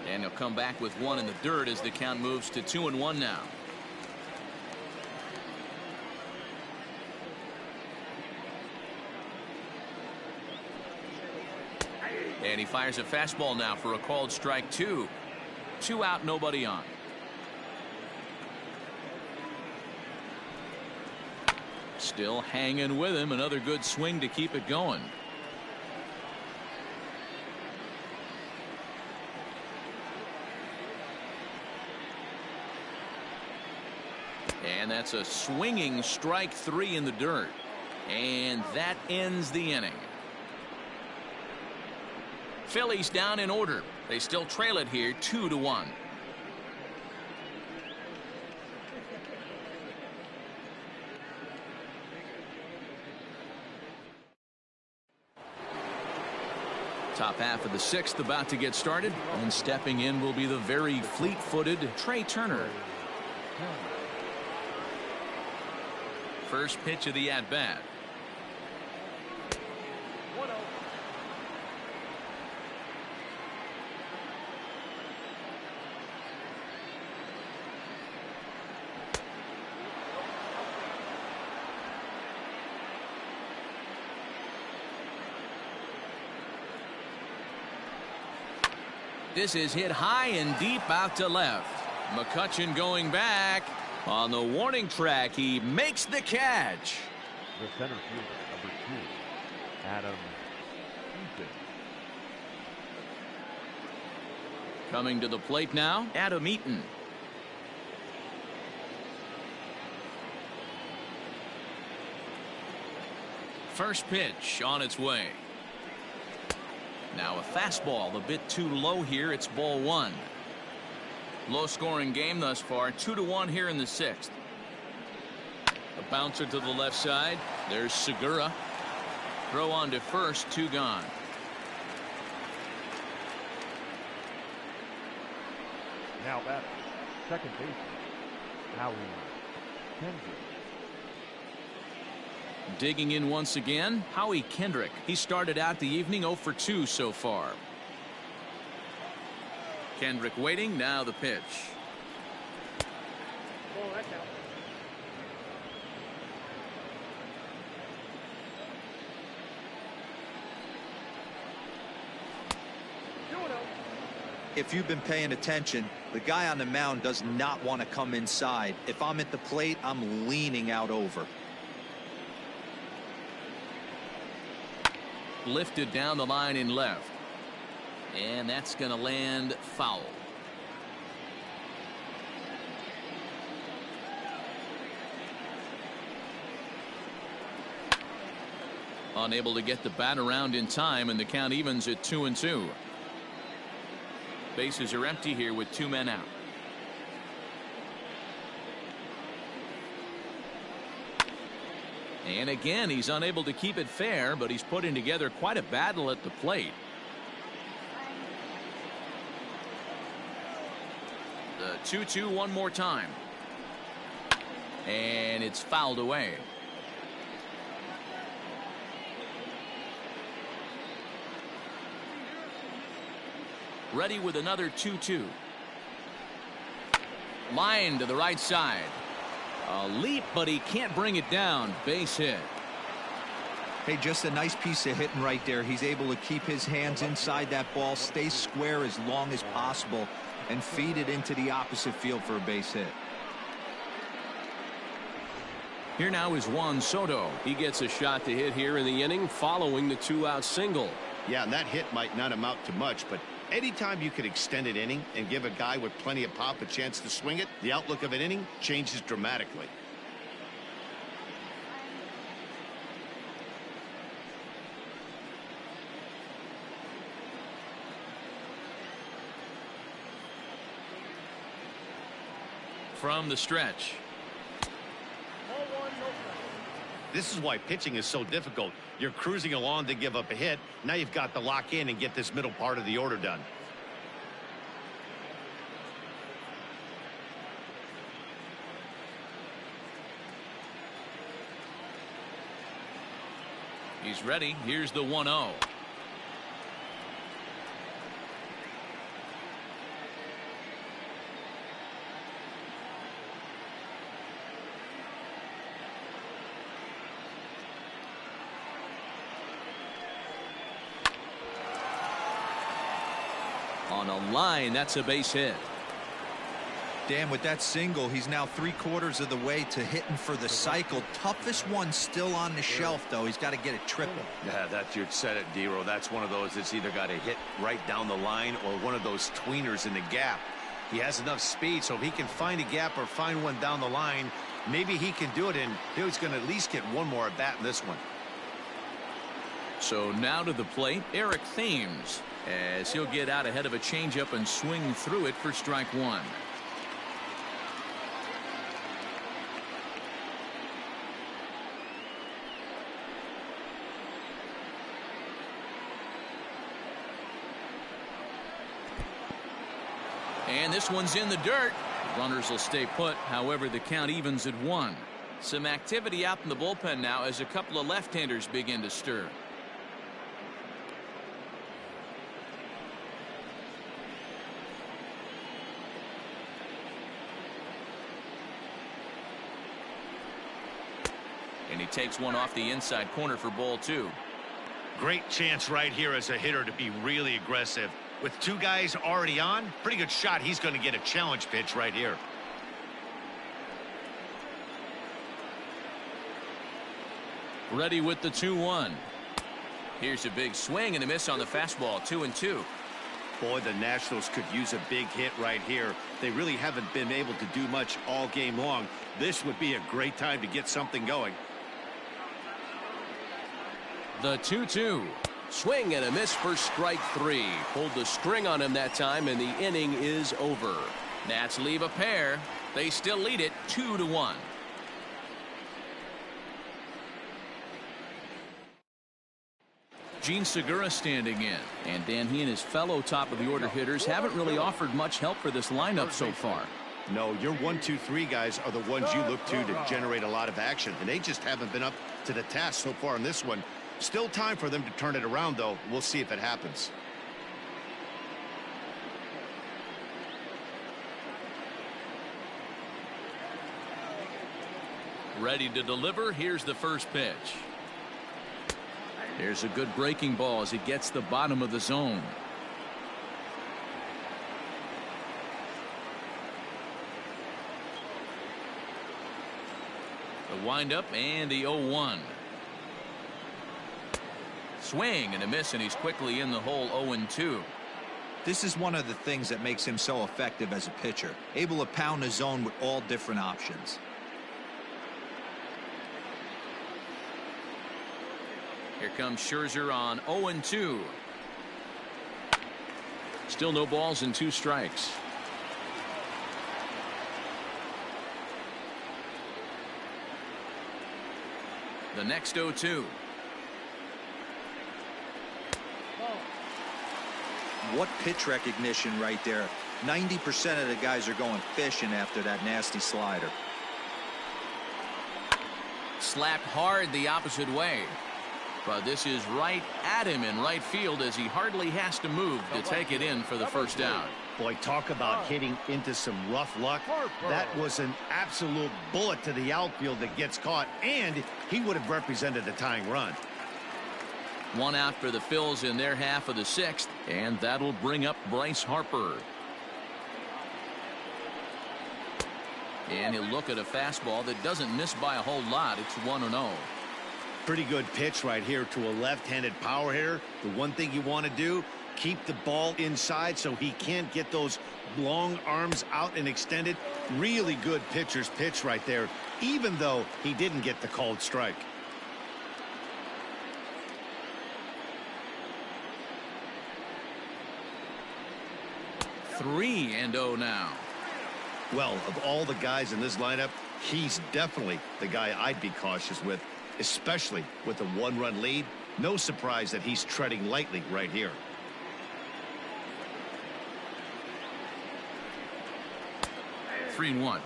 And he'll come back with one in the dirt as the count moves to 2-1 now. And he fires a fastball now for a called strike 2. 2 out, nobody on. Still hanging with him. Another good swing to keep it going. And that's a swinging strike 3 in the dirt. And that ends the inning. Phillies down in order. They still trail it here 2-1. Top half of the 6th about to get started, and stepping in will be the very fleet-footed Trey Turner. First pitch of the at-bat. This is hit high and deep out to left. McCutchen going back. On the warning track, he makes the catch. The center fielder, number 2, Adam Eaton. Coming to the plate now, Adam Eaton. First pitch on its way. Now a fastball a bit too low here. It's ball 1. Low scoring game thus far. 2-1 here in the 6th. A bouncer to the left side. There's Segura. Throw on to first. 2 gone. Now batting, second baseman, Howie Kendrick. Digging in once again, Howie Kendrick. He started out the evening 0 for 2 so far. Kendrick waiting. Now the pitch. If you've been paying attention, the guy on the mound does not want to come inside. If I'm at the plate, I'm leaning out over. Lifted down the line in left. And that's going to land foul. Unable to get the bat around in time, and the count evens at 2-2. Bases are empty here with 2 men out. And again, he's unable to keep it fair, but he's putting together quite a battle at the plate. The 2-2 one more time. And it's fouled away. Ready with another 2-2. Line to the right side. A leap, but he can't bring it down. Base hit. Hey, just a nice piece of hitting right there. He's able to keep his hands inside that ball, stay square as long as possible, and feed it into the opposite field for a base hit. Here now is Juan Soto. He gets a shot to hit here in the inning following the 2-out single. Yeah, and that hit might not amount to much, but anytime you can extend an inning and give a guy with plenty of pop a chance to swing it, the outlook of an inning changes dramatically. From the stretch. This is why pitching is so difficult. You're cruising along to give up a hit. Now you've got to lock in and get this middle part of the order done. He's ready. Here's the 1-0. On a line, that's a base hit. Dan, with that single, he's now 3/4 of the way to hitting for the cycle. Toughest one still on the shelf, though. He's got to get it triple. Yeah, that's, you said it, D-Row. That's one of those that's either got to hit right down the line or one of those tweeners in the gap. He has enough speed, so if he can find a gap or find one down the line, maybe he can do it, and he's going to at least get one more at bat in this one. So now to the plate, Eric Thames, as he'll get out ahead of a changeup and swing through it for strike one. And this one's in the dirt. Runners will stay put. However, the count evens at 1. Some activity out in the bullpen now as a couple of left-handers begin to stir. And he takes one off the inside corner for ball 2. Great chance right here as a hitter to be really aggressive. With 2 guys already on, pretty good shot. He's going to get a challenge pitch right here. Ready with the 2-1. Here's a big swing and a miss on the fastball. 2-2. Boy, the Nationals could use a big hit right here. They really haven't been able to do much all game long. This would be a great time to get something going. The 2-2. Swing and a miss for strike 3. Pulled the string on him that time, and the inning is over. Nats leave a pair. They still lead it 2-1. Gene Segura standing in. And Dan, he and his fellow top of the order hitters haven't really offered much help for this lineup so far. No, your 1, 2, 3 guys are the ones you look to generate a lot of action, and they just haven't been up to the task so far in this one. Still time for them to turn it around, though. We'll see if it happens. Ready to deliver. Here's the first pitch. There's a good breaking ball as he gets the bottom of the zone. The windup and the 0-1. Swing and a miss, and he's quickly in the hole. 0-2. This is one of the things that makes him so effective as a pitcher, able to pound the zone with all different options. Here comes Scherzer on 0-2. Still no balls and 2 strikes. The next 0-2. What pitch recognition right there. 90% of the guys are going fishing after that nasty slider. Slapped hard the opposite way. But this is right at him in right field as he hardly has to move to take it in for the first down. Boy, talk about hitting into some rough luck. That was an absolute bullet to the outfield that gets caught, and he would have represented the tying run. 1 out for the Phils in their half of the 6th, and that'll bring up Bryce Harper. And he'll look at a fastball that doesn't miss by a whole lot. It's 1-0. Pretty good pitch right here to a left-handed power hitter. The one thing you want to do, keep the ball inside so he can't get those long arms out and extended. Really good pitcher's pitch right there, even though he didn't get the called strike. Three and 0 now. Well, of all the guys in this lineup, he's definitely the guy I'd be cautious with, especially with a 1-run lead. No surprise that he's treading lightly right here. Three and 1.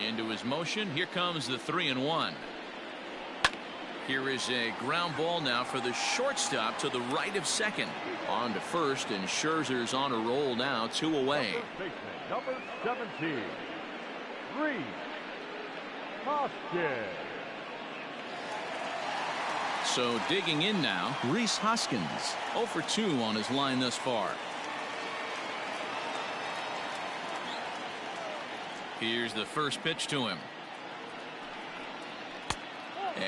Into his motion. Here comes the 3-1. Here is a ground ball now for the shortstop to the right of second. On to first, and Scherzer's on a roll now, 2 away. Number 17, Reese Hoskins. So digging in now, Reese Hoskins, 0 for 2 on his line thus far. Here's the first pitch to him.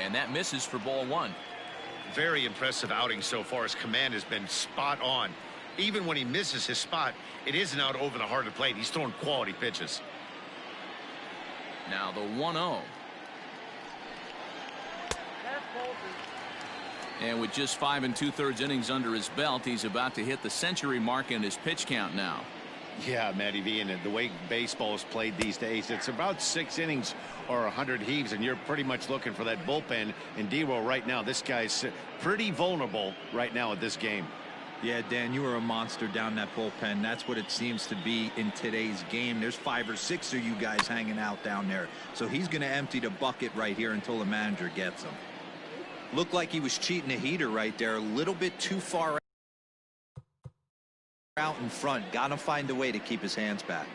And that misses for ball 1. Very impressive outing so far. His command has been spot on. Even when he misses his spot, it isn't out over the heart of the plate. He's throwing quality pitches. Now the 1-0. And with just 5 2/3 innings under his belt, he's about to hit the century mark in his pitch count now. Yeah, Matty V, and the way baseball is played these days, it's about 6 innings or 100 heaves, and you're pretty much looking for that bullpen. And D-Roll right now, this guy's pretty vulnerable right now at this game. Yeah, Dan, you are a monster down that bullpen. That's what it seems to be in today's game. There's 5 or 6 of you guys hanging out down there. So he's going to empty the bucket right here until the manager gets him. Looked like he was cheating a heater right there. A little bit too far out in front. Got to find a way to keep his hands back.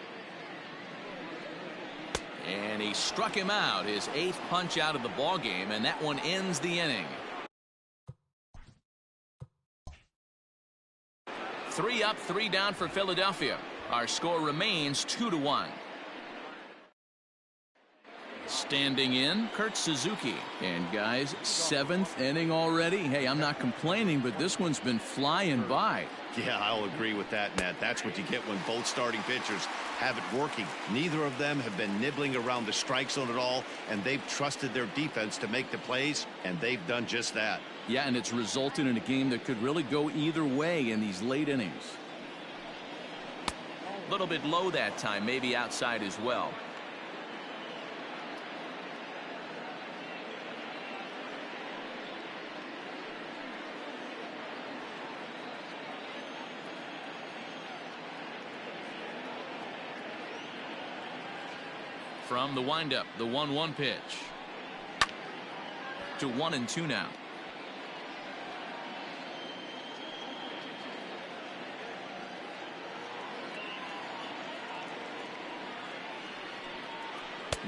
And he struck him out, his 8th punch out of the ball game, and that one ends the inning. 3 up, 3 down for Philadelphia. Our score remains 2-1. Standing in, Kurt Suzuki. And guys, 7th inning already. Hey, I'm not complaining, but this one's been flying by. Yeah, I'll agree with that, Matt. That's what you get when both starting pitchers have it working. Neither of them have been nibbling around the strike zone at all, and they've trusted their defense to make the plays, and they've done just that. Yeah, and it's resulted in a game that could really go either way in these late innings. A little bit low that time, maybe outside as well. from the windup, the 1-1 pitch. To 1-2 now.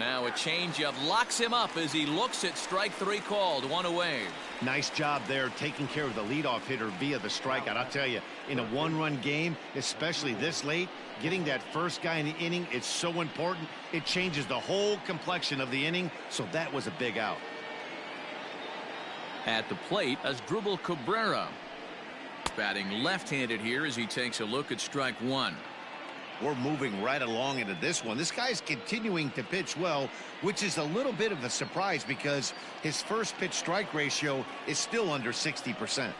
Now a changeup locks him up as he looks at strike 3 called. 1 away. Nice job there taking care of the leadoff hitter via the strikeout. I'll tell you, in a one-run game, especially this late, getting that first guy in the inning is so important. It changes the whole complexion of the inning, so that was a big out. At the plate, Asdrubal Cabrera. Batting left-handed here as he takes a look at strike 1. We're moving right along into this one. This guy's continuing to pitch well, which is a little bit of a surprise because his first pitch strike ratio is still under 60%.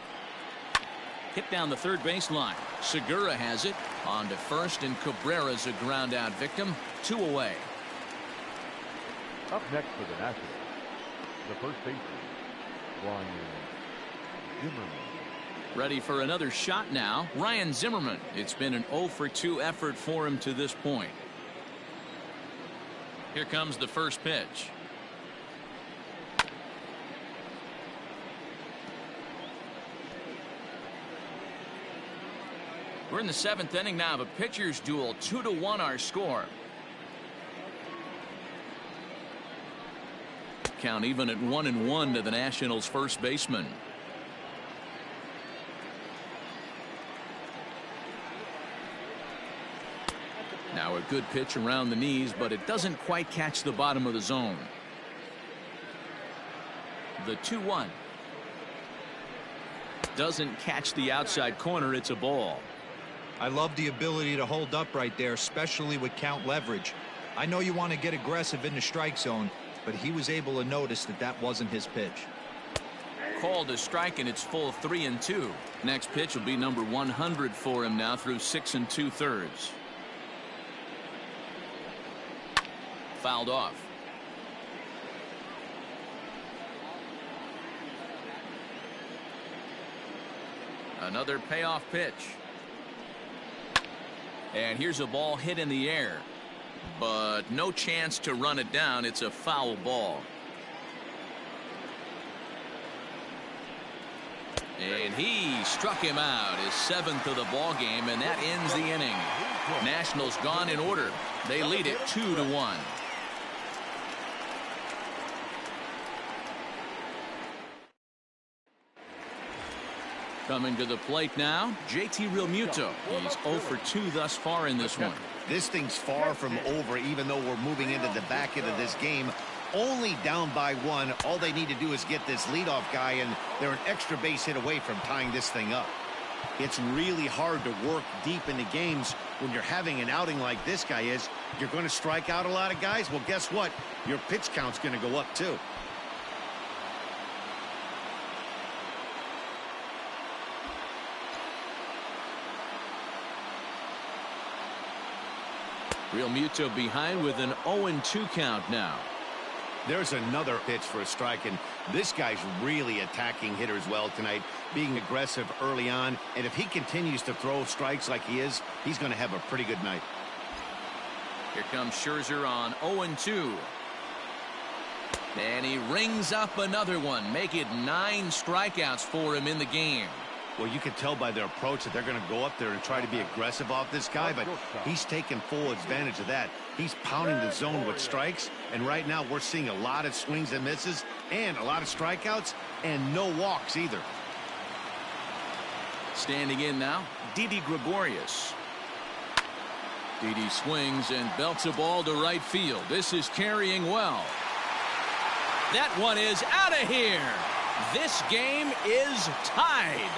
Hit down the third baseline. Segura has it. On to first, and Cabrera's a ground out victim. 2 away. Up next for the Nationals, the first baseman, Ryan Zimmerman. Ready for another shot now. Ryan Zimmerman. It's been an 0-for-2 effort for him to this point. Here comes the first pitch. We're in the 7th inning now of a pitcher's duel. 2-1 our score. Count even at 1-1 to the Nationals' first baseman. Now a good pitch around the knees, but it doesn't quite catch the bottom of the zone. The 2-1. Doesn't catch the outside corner. It's a ball. I love the ability to hold up right there, especially with count leverage. I know you want to get aggressive in the strike zone, but he was able to notice that that wasn't his pitch. Called a strike, and it's full 3-2. Next pitch will be number 100 for him now through 6 2/3. Fouled off. Another payoff pitch. And here's a ball hit in the air, but no chance to run it down. It's a foul ball. And he struck him out, his 7th of the ball game, and that ends the inning. Nationals gone in order. They lead it 2-1. Coming to the plate now, JT Realmuto. He's 0-for-2 thus far in this one. This thing's far from over, even though we're moving into the back end of this game. Only down by 1. All they need to do is get this leadoff guy, and they're an extra base hit away from tying this thing up. It's really hard to work deep into games when you're having an outing like this guy is. You're going to strike out a lot of guys. Well, guess what? Your pitch count's going to go up too. Realmuto behind with an 0-2 count now. There's another pitch for a strike, and this guy's really attacking hitters well tonight, being aggressive early on, and if he continues to throw strikes like he is, he's going to have a pretty good night. Here comes Scherzer on 0-2. And he rings up another one, make it 9 strikeouts for him in the game. Well, you can tell by their approach that they're going to go up there and try to be aggressive off this guy, but he's taking full advantage of that. He's pounding the zone with strikes, and right now we're seeing a lot of swings and misses and a lot of strikeouts and no walks either. Standing in now, Didi Gregorius. Didi swings and belts a ball to right field. This is carrying well. That one is out of here. This game is tied.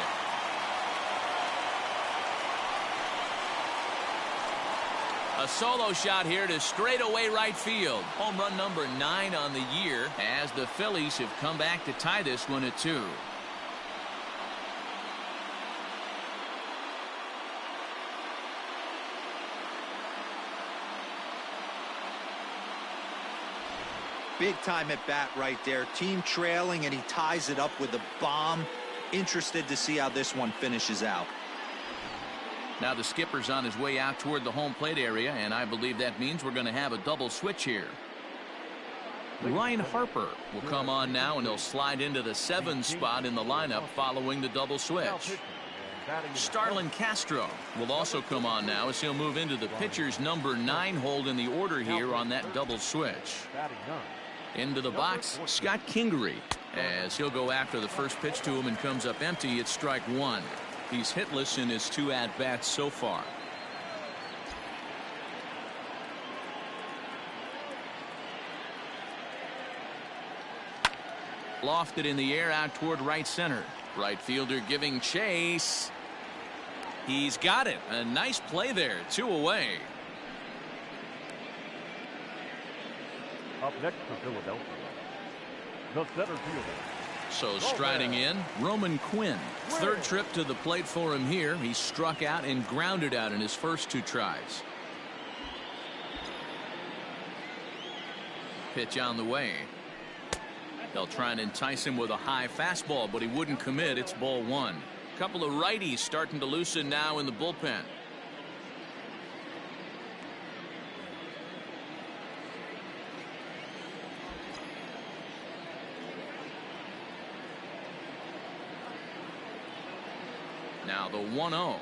A solo shot here to straightaway right field. Home run number 9 on the year as the Phillies have come back to tie this one at 2. Big time at bat right there. Team trailing, and he ties it up with a bomb. Interested to see how this one finishes out. Now the skipper's on his way out toward the home plate area, and I believe that means we're going to have a double switch here. Ryan Harper will come on now, and he'll slide into the 7 spot in the lineup following the double switch. Starlin Castro will also come on now as he'll move into the pitcher's number 9 hold in the order here on that double switch. Into the box, Scott Kingery, as he'll go after the first pitch to him and comes up empty. It's strike 1. He's hitless in his 2 at-bats so far. Lofted in the air out toward right center. Right fielder giving chase. He's got it. A nice play there. 2 away. Up next for Philadelphia, the center fielder. So striding in, Roman Quinn. 3rd trip to the plate for him here. He struck out and grounded out in his first 2 tries. Pitch on the way. They'll try and entice him with a high fastball, but he wouldn't commit. It's ball 1. Couple of righties starting to loosen now in the bullpen. Now the 1-0.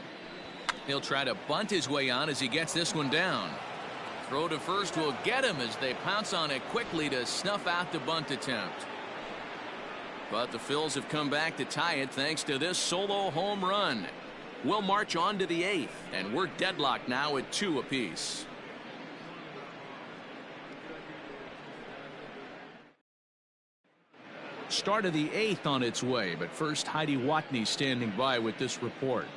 He'll try to bunt his way on as he gets this one down. Throw to first will get him as they pounce on it quickly to snuff out the bunt attempt. But the Phils have come back to tie it thanks to this solo home run. We'll march on to the 8th, and we're deadlocked now at 2 apiece. Start of the 8th on its way, but first Heidi Watney standing by with this report.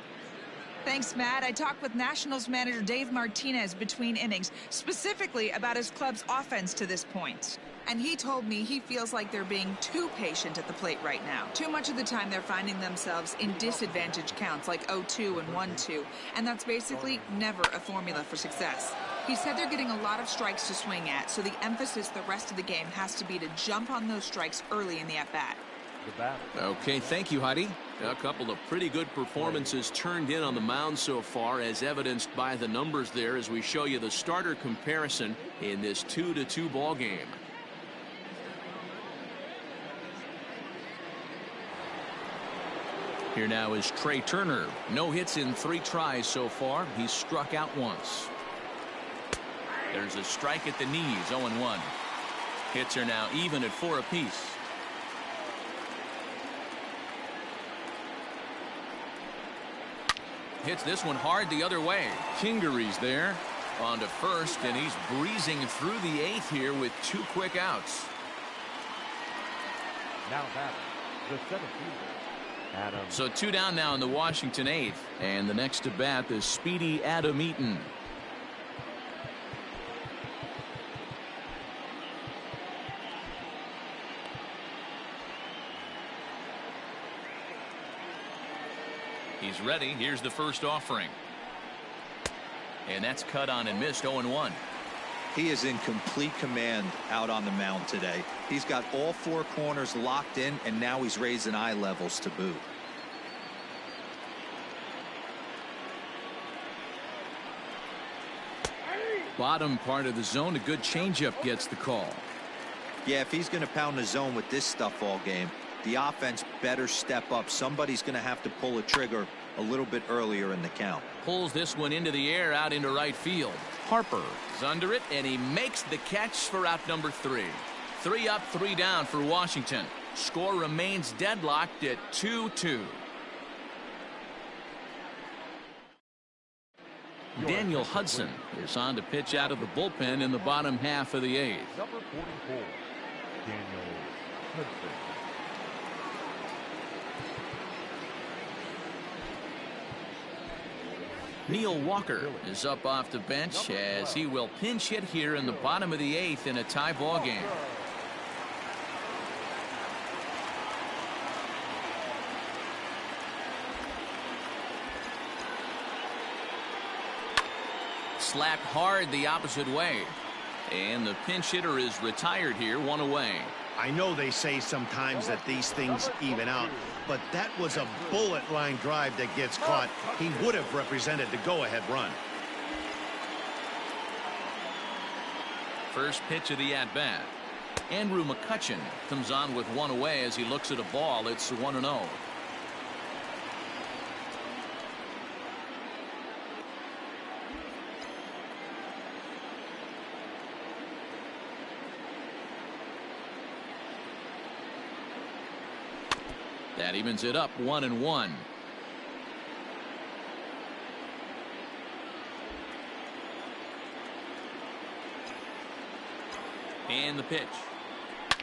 Thanks, Matt. I talked with Nationals manager Dave Martinez between innings, specifically about his club's offense to this point. And he told me he feels like they're being too patient at the plate right now. Too much of the time they're finding themselves in disadvantage counts like 0-2 and 1-2. And that's basically never a formula for success. He said they're getting a lot of strikes to swing at, so the emphasis the rest of the game has to be to jump on those strikes early in the at-bat. Okay, thank you, Heidi. A couple of pretty good performances turned in on the mound so far, as evidenced by the numbers there as we show you the starter comparison in this 2-2 ball game. Here now is Trey Turner. No hits in 3 tries so far. He's struck out once. There's a strike at the knees, 0-1. Hits are now even at 4 apiece. Hits this one hard the other way. Kingery's there. On to first, and he's breezing through the 8th here with 2 quick outs. Now batting, the center fielder, Adam. So 2 down now in the Washington 8th. And the next to bat is speedy Adam Eaton. He's ready. Here's the first offering. And that's cut on and missed. 0-1. He is in complete command out on the mound today. He's got all 4 corners locked in, and now he's raising eye levels to boot. Bottom part of the zone. A good changeup gets the call. Yeah, if he's going to pound the zone with this stuff all game, the offense better step up. Somebody's going to have to pull a trigger a little bit earlier in the count. Pulls this one into the air out into right field. Harper is under it, and he makes the catch for out number 3. 3 up, 3 down for Washington. Score remains deadlocked at 2-2. Daniel Hudson is on to pitch out of the bullpen in the bottom half of the 8th. Number 44, Daniel Hudson. Neil Walker is up off the bench as he will pinch hit here in the bottom of the 8th in a tie ball game. Slapped hard the opposite way, and the pinch hitter is retired here, 1 away. I know they say sometimes that these things even out, but that was a bullet line drive that gets caught. He would have represented the go-ahead run. First pitch of the at-bat. Andrew McCutcheon comes on with one away as he looks at a ball. It's 1-0. That evens it up 1-1. And the pitch.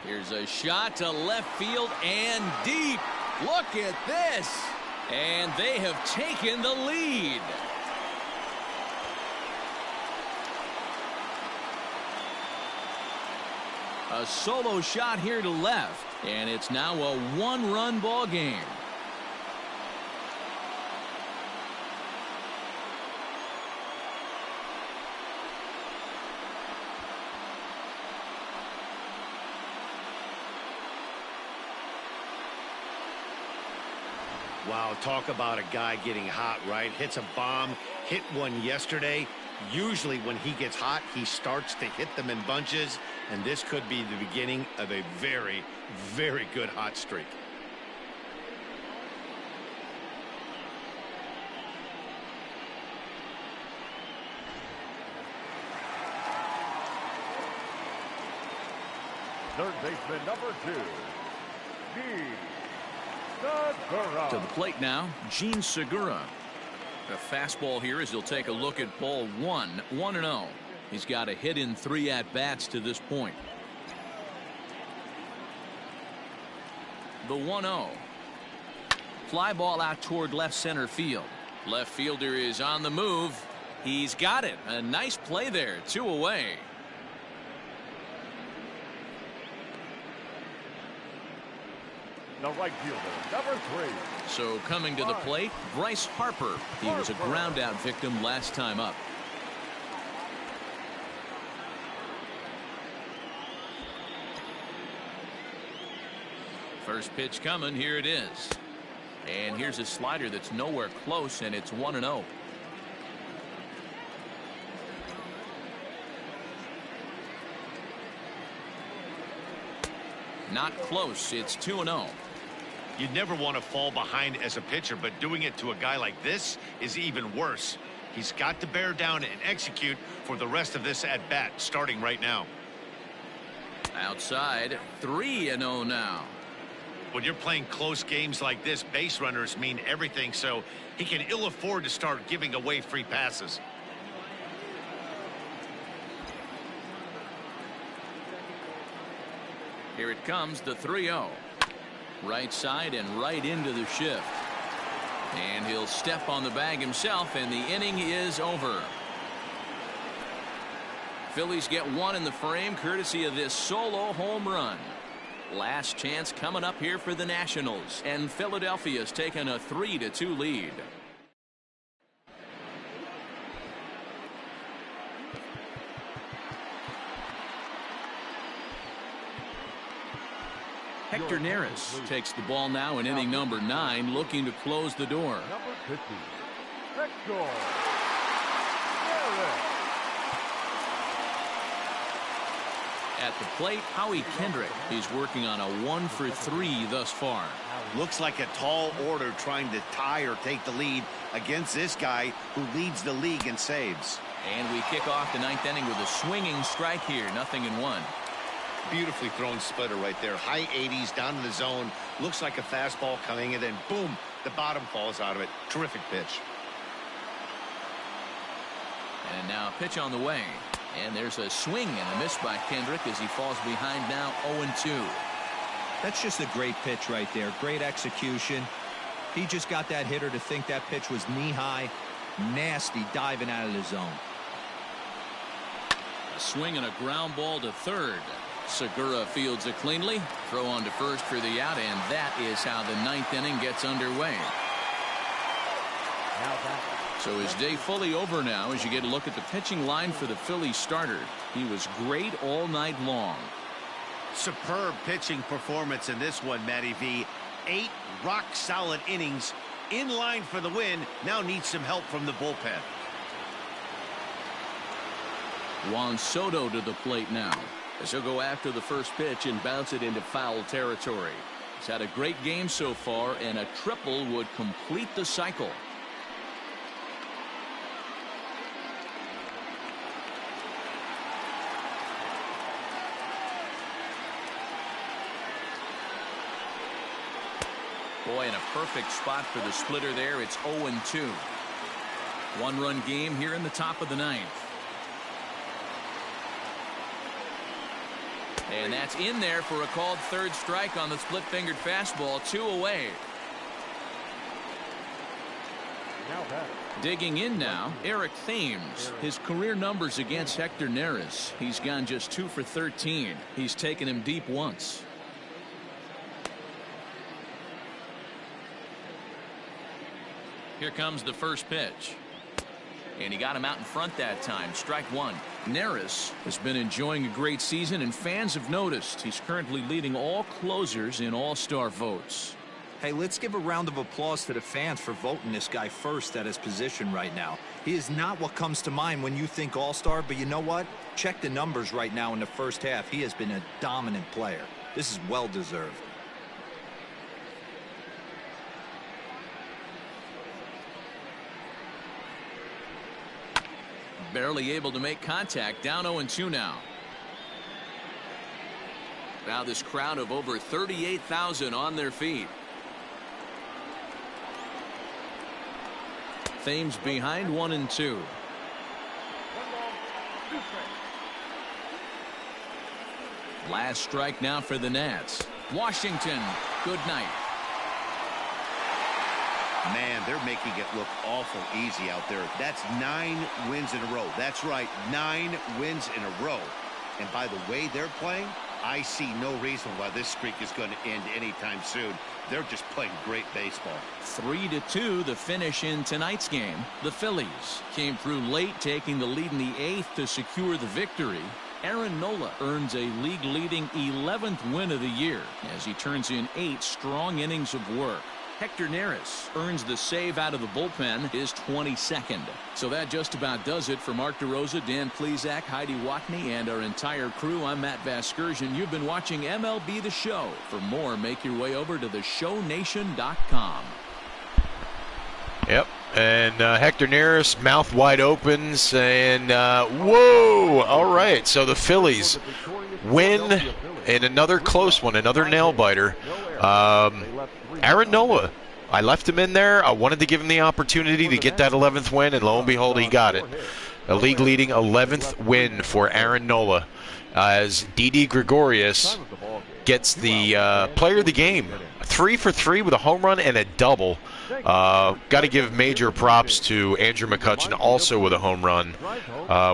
Here's a shot to left field and deep. Look at this. And they have taken the lead. A solo shot here to left. And it's now a one-run ball game. Wow, talk about a guy getting hot, right? Hits a bomb, hit one yesterday. Usually when he gets hot, he starts to hit them in bunches, and this could be the beginning of a very, very good hot streak. Third baseman number 2, To the plate now, Gene Segura. A fastball here as he'll take a look at ball 1, 1-0. He's got a hit in 3 at-bats to this point. The 1-0. Fly ball out toward left center field. Left fielder is on the move. He's got it. A nice play there. 2 away. the right fielder, number 3. So coming to the plate, Bryce Harper. He was a ground out victim last time up. First pitch coming. Here it is. And here's a slider that's nowhere close, and it's 1-0. Not close. It's 2-0. You'd never want to fall behind as a pitcher, but doing it to a guy like this is even worse. He's got to bear down and execute for the rest of this at bat, starting right now. Outside, 3-0 now. When you're playing close games like this, base runners mean everything, so he can ill afford to start giving away free passes. Here it comes, the 3-0. Right side and right into the shift. And he'll step on the bag himself, and the inning is over. Phillies get one in the frame courtesy of this solo home run. Last chance coming up here for the Nationals, and Philadelphia's taken a 3-2 lead. Hector Neris takes the ball now in inning number 9, looking to close the door. Number 50, Hector Neris. At the plate, Howie Kendrick. He's working on a 1-for-3 thus far. Looks like a tall order trying to tie or take the lead against this guy who leads the league in saves. And we kick off the 9th inning with a swinging strike here, 0-1. Beautifully thrown splitter right there. High 80s down to the zone. Looks like a fastball coming, and then boom, the bottom falls out of it. Terrific pitch. And now a pitch on the way. And there's a swing and a miss by Kendrick as he falls behind now 0-2. That's just a great pitch right there. Great execution. He just got that hitter to think that pitch was knee-high. Nasty diving out of the zone. A swing and a ground ball to third. Segura fields it cleanly. Throw on to first for the out, and that is how the 9th inning gets underway. So his day fully over now as you get a look at the pitching line for the Phillies starter. He was great all night long. Superb pitching performance in this one, Matty V. 8 rock-solid innings, in line for the win. Now needs some help from the bullpen. Juan Soto to the plate now. As he'll go after the first pitch and bounce it into foul territory. He's had a great game so far, and a triple would complete the cycle. Boy, in a perfect spot for the splitter there. It's 0-2. One-run game here in the top of the ninth. And that's in there for a called third strike on the split-fingered fastball. 2 away. Digging in now, Eric Thames. His career numbers against Hector Neris. He's gone just 2 for 13. He's taken him deep once. Here comes the first pitch. And he got him out in front that time. Strike one. Neris has been enjoying a great season, and fans have noticed he's currently leading all closers in all-star votes. Hey, let's give a round of applause to the fans for voting this guy first at his position right now. He is not what comes to mind when you think all-star, but you know what? Check the numbers right now in the first half. He has been a dominant player. This is well-deserved. Barely able to make contact. Down 0-2 now. Now this crowd of over 38,000 on their feet. Thames behind 1-2. Last strike now for the Nats. Washington, good night. Man, they're making it look awful easy out there. That's 9 wins in a row. That's right, 9 wins in a row. And by the way they're playing, I see no reason why this streak is going to end anytime soon. They're just playing great baseball. 3-2 the finish in tonight's game. The Phillies came through late, taking the lead in the 8th to secure the victory. Aaron Nola earns a league-leading 11th win of the year as he turns in 8 strong innings of work. Hector Neris earns the save out of the bullpen, his 22nd. So that just about does it for Mark DeRosa, Dan Plesac, Heidi Watney, and our entire crew. I'm Matt Vasgersian. You've been watching MLB The Show. For more, make your way over to theshownation.com. Yep. And Hector Neris, mouth wide open, saying, whoa, all right. So the Phillies win in another close one, another nail-biter. Aaron Nola, I left him in there. I wanted to give him the opportunity to get that 11th win, and lo and behold, he got it. A league-leading 11th win for Aaron Nola as Didi Gregorius gets the player of the game. 3 for 3 with a home run and a double. Got to give major props to Andrew McCutchen, also with a home run,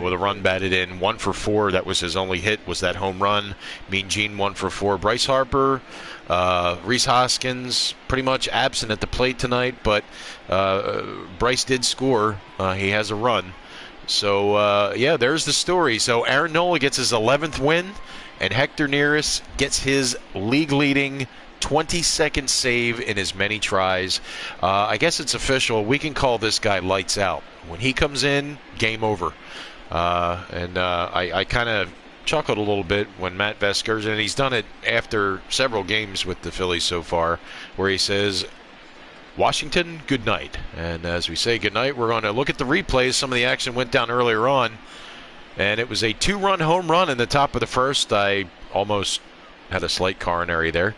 with a run batted in. 1 for 4. That was his only hit, was that home run. Mean Gene 1 for 4. Bryce Harper, Rhys Hoskins, pretty much absent at the plate tonight, but Bryce did score. He has a run. So, yeah, there's the story. So Aaron Nola gets his 11th win, and Hector Neris gets his league-leading 22nd save in as many tries. I guess it's official. We can call this guy lights out. When he comes in, game over. I kind of chuckled a little bit when Matt Vasgersian, and he's done it after several games with the Phillies so far, where he says, Washington, good night. And as we say good night, we're going to look at the replays. Some of the action went down earlier on, and it was a 2-run home run in the top of the first. I almost had a slight coronary there.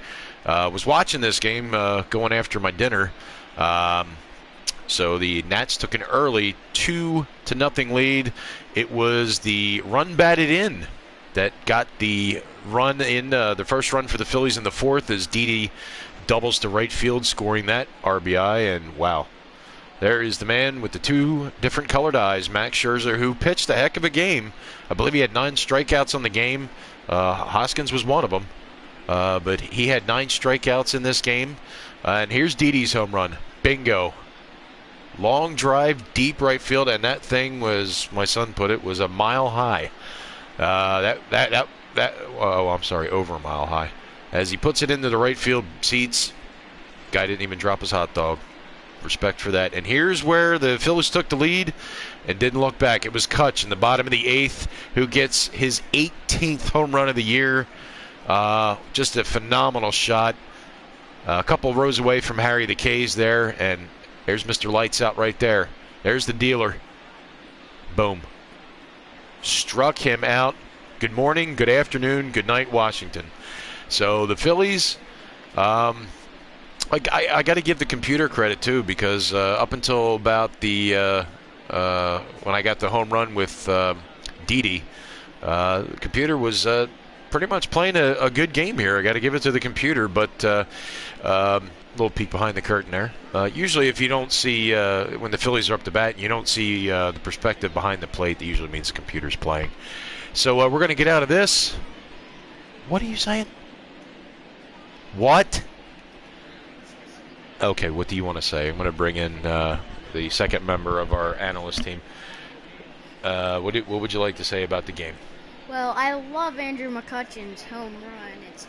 Was watching this game going after my dinner. So the Nats took an early 2-0 lead. It was the run batted in that got the run in, the first run for the Phillies in the 4th, as Didi doubles to right field, scoring that RBI. And wow, there is the man with the 2 different colored eyes, Max Scherzer, who pitched a heck of a game. I believe he had 9 strikeouts on the game. Hoskins was one of them. But he had 9 strikeouts in this game. And here's Didi's home run. Bingo. Long drive, deep right field, and that thing was, my son put it, was a mile high. I'm sorry, over a mile high. As he puts it into the right field seats, guy didn't even drop his hot dog. respect for that. And here's where the Phillies took the lead and didn't look back. It was Kutch in the bottom of the 8th who gets his 18th home run of the year. Just a phenomenal shot. A couple rows away from Harry the K's there, and there's Mr. Lights Out right there. There's the dealer. Boom. Struck him out. Good morning, good afternoon, good night, Washington. So the Phillies, I got to give the computer credit too, because up until about the when I got the home run with Didi, the computer was pretty much playing a good game here. I got to give it to the computer, but little peek behind the curtain there. Usually, if you don't see when the Phillies are up to bat, and you don't see the perspective behind the plate, that usually means the computer's playing. So we're going to get out of this. What are you saying? What? Okay, what do you want to say? I'm going to bring in the second member of our analyst team. What would you like to say about the game? Well, I love Andrew McCutcheon's home run. It's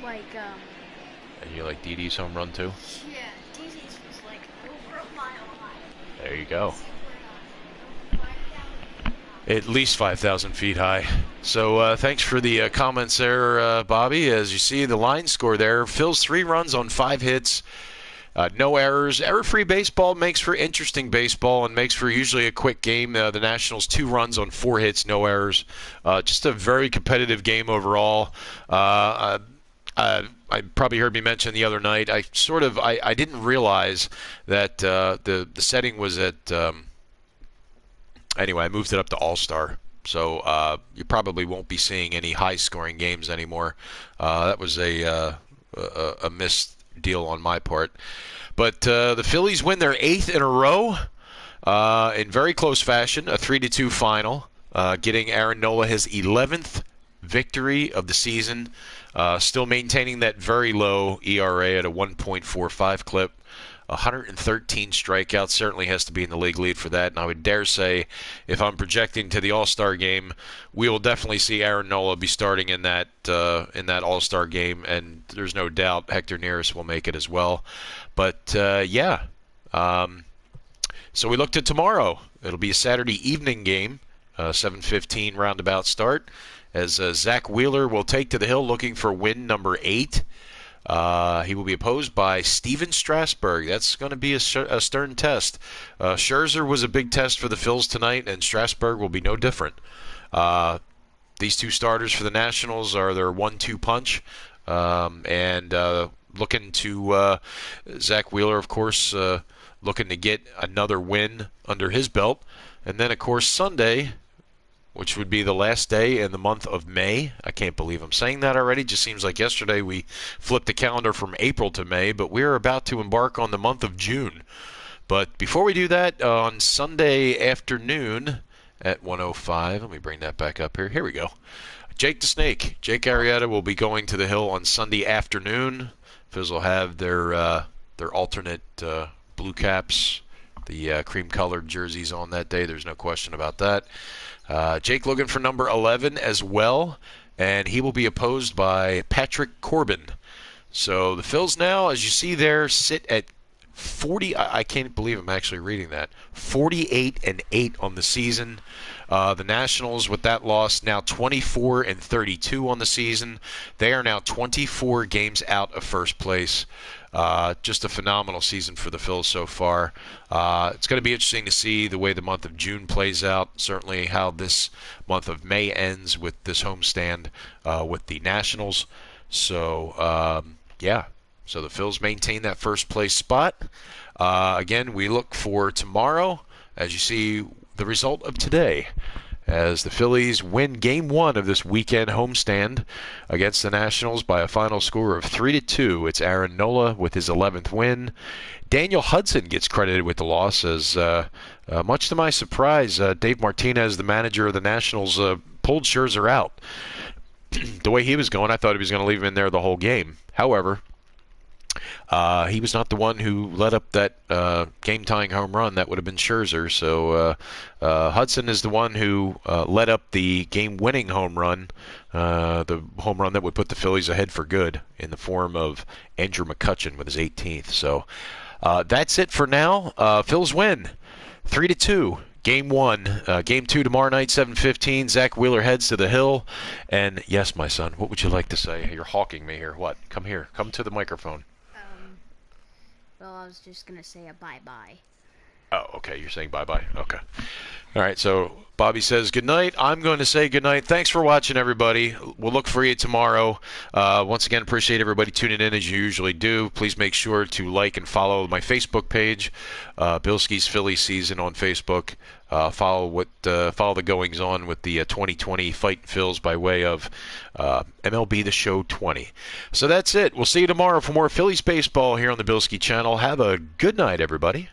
And you like Didi's home run too? Yeah, Didi's was like over a mile high. There you go. At least 5,000 feet high. So thanks for the comments there, Bobby. As you see, the line score there, Phil's 3 runs on 5 hits. No errors. Error-free baseball makes for interesting baseball and makes for usually a quick game. The Nationals 2 runs on 4 hits, no errors. Just a very competitive game overall. I probably heard me mention the other night. I didn't realize that the setting was at. Anyway, I moved it up to All-Star. So you probably won't be seeing any high-scoring games anymore. That was a missed deal on my part. But the Phillies win their 8th in a row in very close fashion, a 3-2 final, getting Aaron Nola his 11th victory of the season, still maintaining that very low ERA at a 1.45 clip. 113 strikeouts, certainly has to be in the league lead for that. And I would dare say, if I'm projecting to the All-Star game, we will definitely see Aaron Nola be starting in that All-Star game, and there's no doubt Hector Neris will make it as well. But yeah, so we look to tomorrow. It'll be a Saturday evening game, 7:15 roundabout start, as Zach Wheeler will take to the hill looking for win number 8. He will be opposed by Steven Strasburg. That's going to be a stern test. Scherzer was a big test for the Phils tonight, and Strasburg will be no different. These 2 starters for the Nationals are their 1-2 punch, and looking to Zach Wheeler, of course, looking to get another win under his belt. And then, of course, Sunday, which would be the last day in the month of May. I can't believe I'm saying that already. Just seems like yesterday we flipped the calendar from April to May, but we're about to embark on the month of June. But before we do that, on Sunday afternoon at 1:05, let me bring that back up here. Here we go. Jake the Snake, Jake Arrieta will be going to the hill on Sunday afternoon. Phils will have their alternate blue caps, the cream-colored jerseys on that day. There's no question about that. Jake looking for number 11 as well, and he will be opposed by Patrick Corbin. So the Phils now, as you see there, sit at 40. I can't believe I'm actually reading that. 48-8 on the season. The Nationals, with that loss, now 24-32 on the season. They are now 24 games out of first place. Just a phenomenal season for the Phils so far. It's going to be interesting to see the way the month of June plays out. Certainly how this month of May ends with this homestand with the Nationals. So, yeah. So the Phils maintain that first place spot. Again, we look for tomorrow, as you see the result of today, as the Phillies win Game 1 of this weekend homestand against the Nationals by a final score of 3-2. It's Aaron Nola with his 11th win. Daniel Hudson gets credited with the loss, as much to my surprise, Dave Martinez, the manager of the Nationals, pulled Scherzer out. The way he was going, I thought he was going to leave him in there the whole game. However, he was not the one who led up that game-tying home run. That would have been Scherzer. So Hudson is the one who led up the game-winning home run, the home run that would put the Phillies ahead for good in the form of Andrew McCutcheon with his 18th. So That's it for now. Phils win 3-2. Game 1. Game 2 tomorrow night, 7:15. Zach Wheeler heads to the Hill. And yes, my son, what would you like to say? You're hawking me here. What? Come here. Come to the microphone. Well, I was just going to say a bye-bye. Oh, okay. You're saying bye-bye. Okay. All right. So Bobby says good night. I'm going to say good night. Thanks for watching, everybody. We'll look for you tomorrow. Once again, appreciate everybody tuning in as you usually do. Please make sure to like and follow my Facebook page, Bilskie's Philly Season on Facebook. Follow the goings on with the 2020 Fight Phils by way of MLB The Show 20. So that's it. We'll see you tomorrow for more Phillies baseball here on the Bilskie channel. Have a good night, everybody.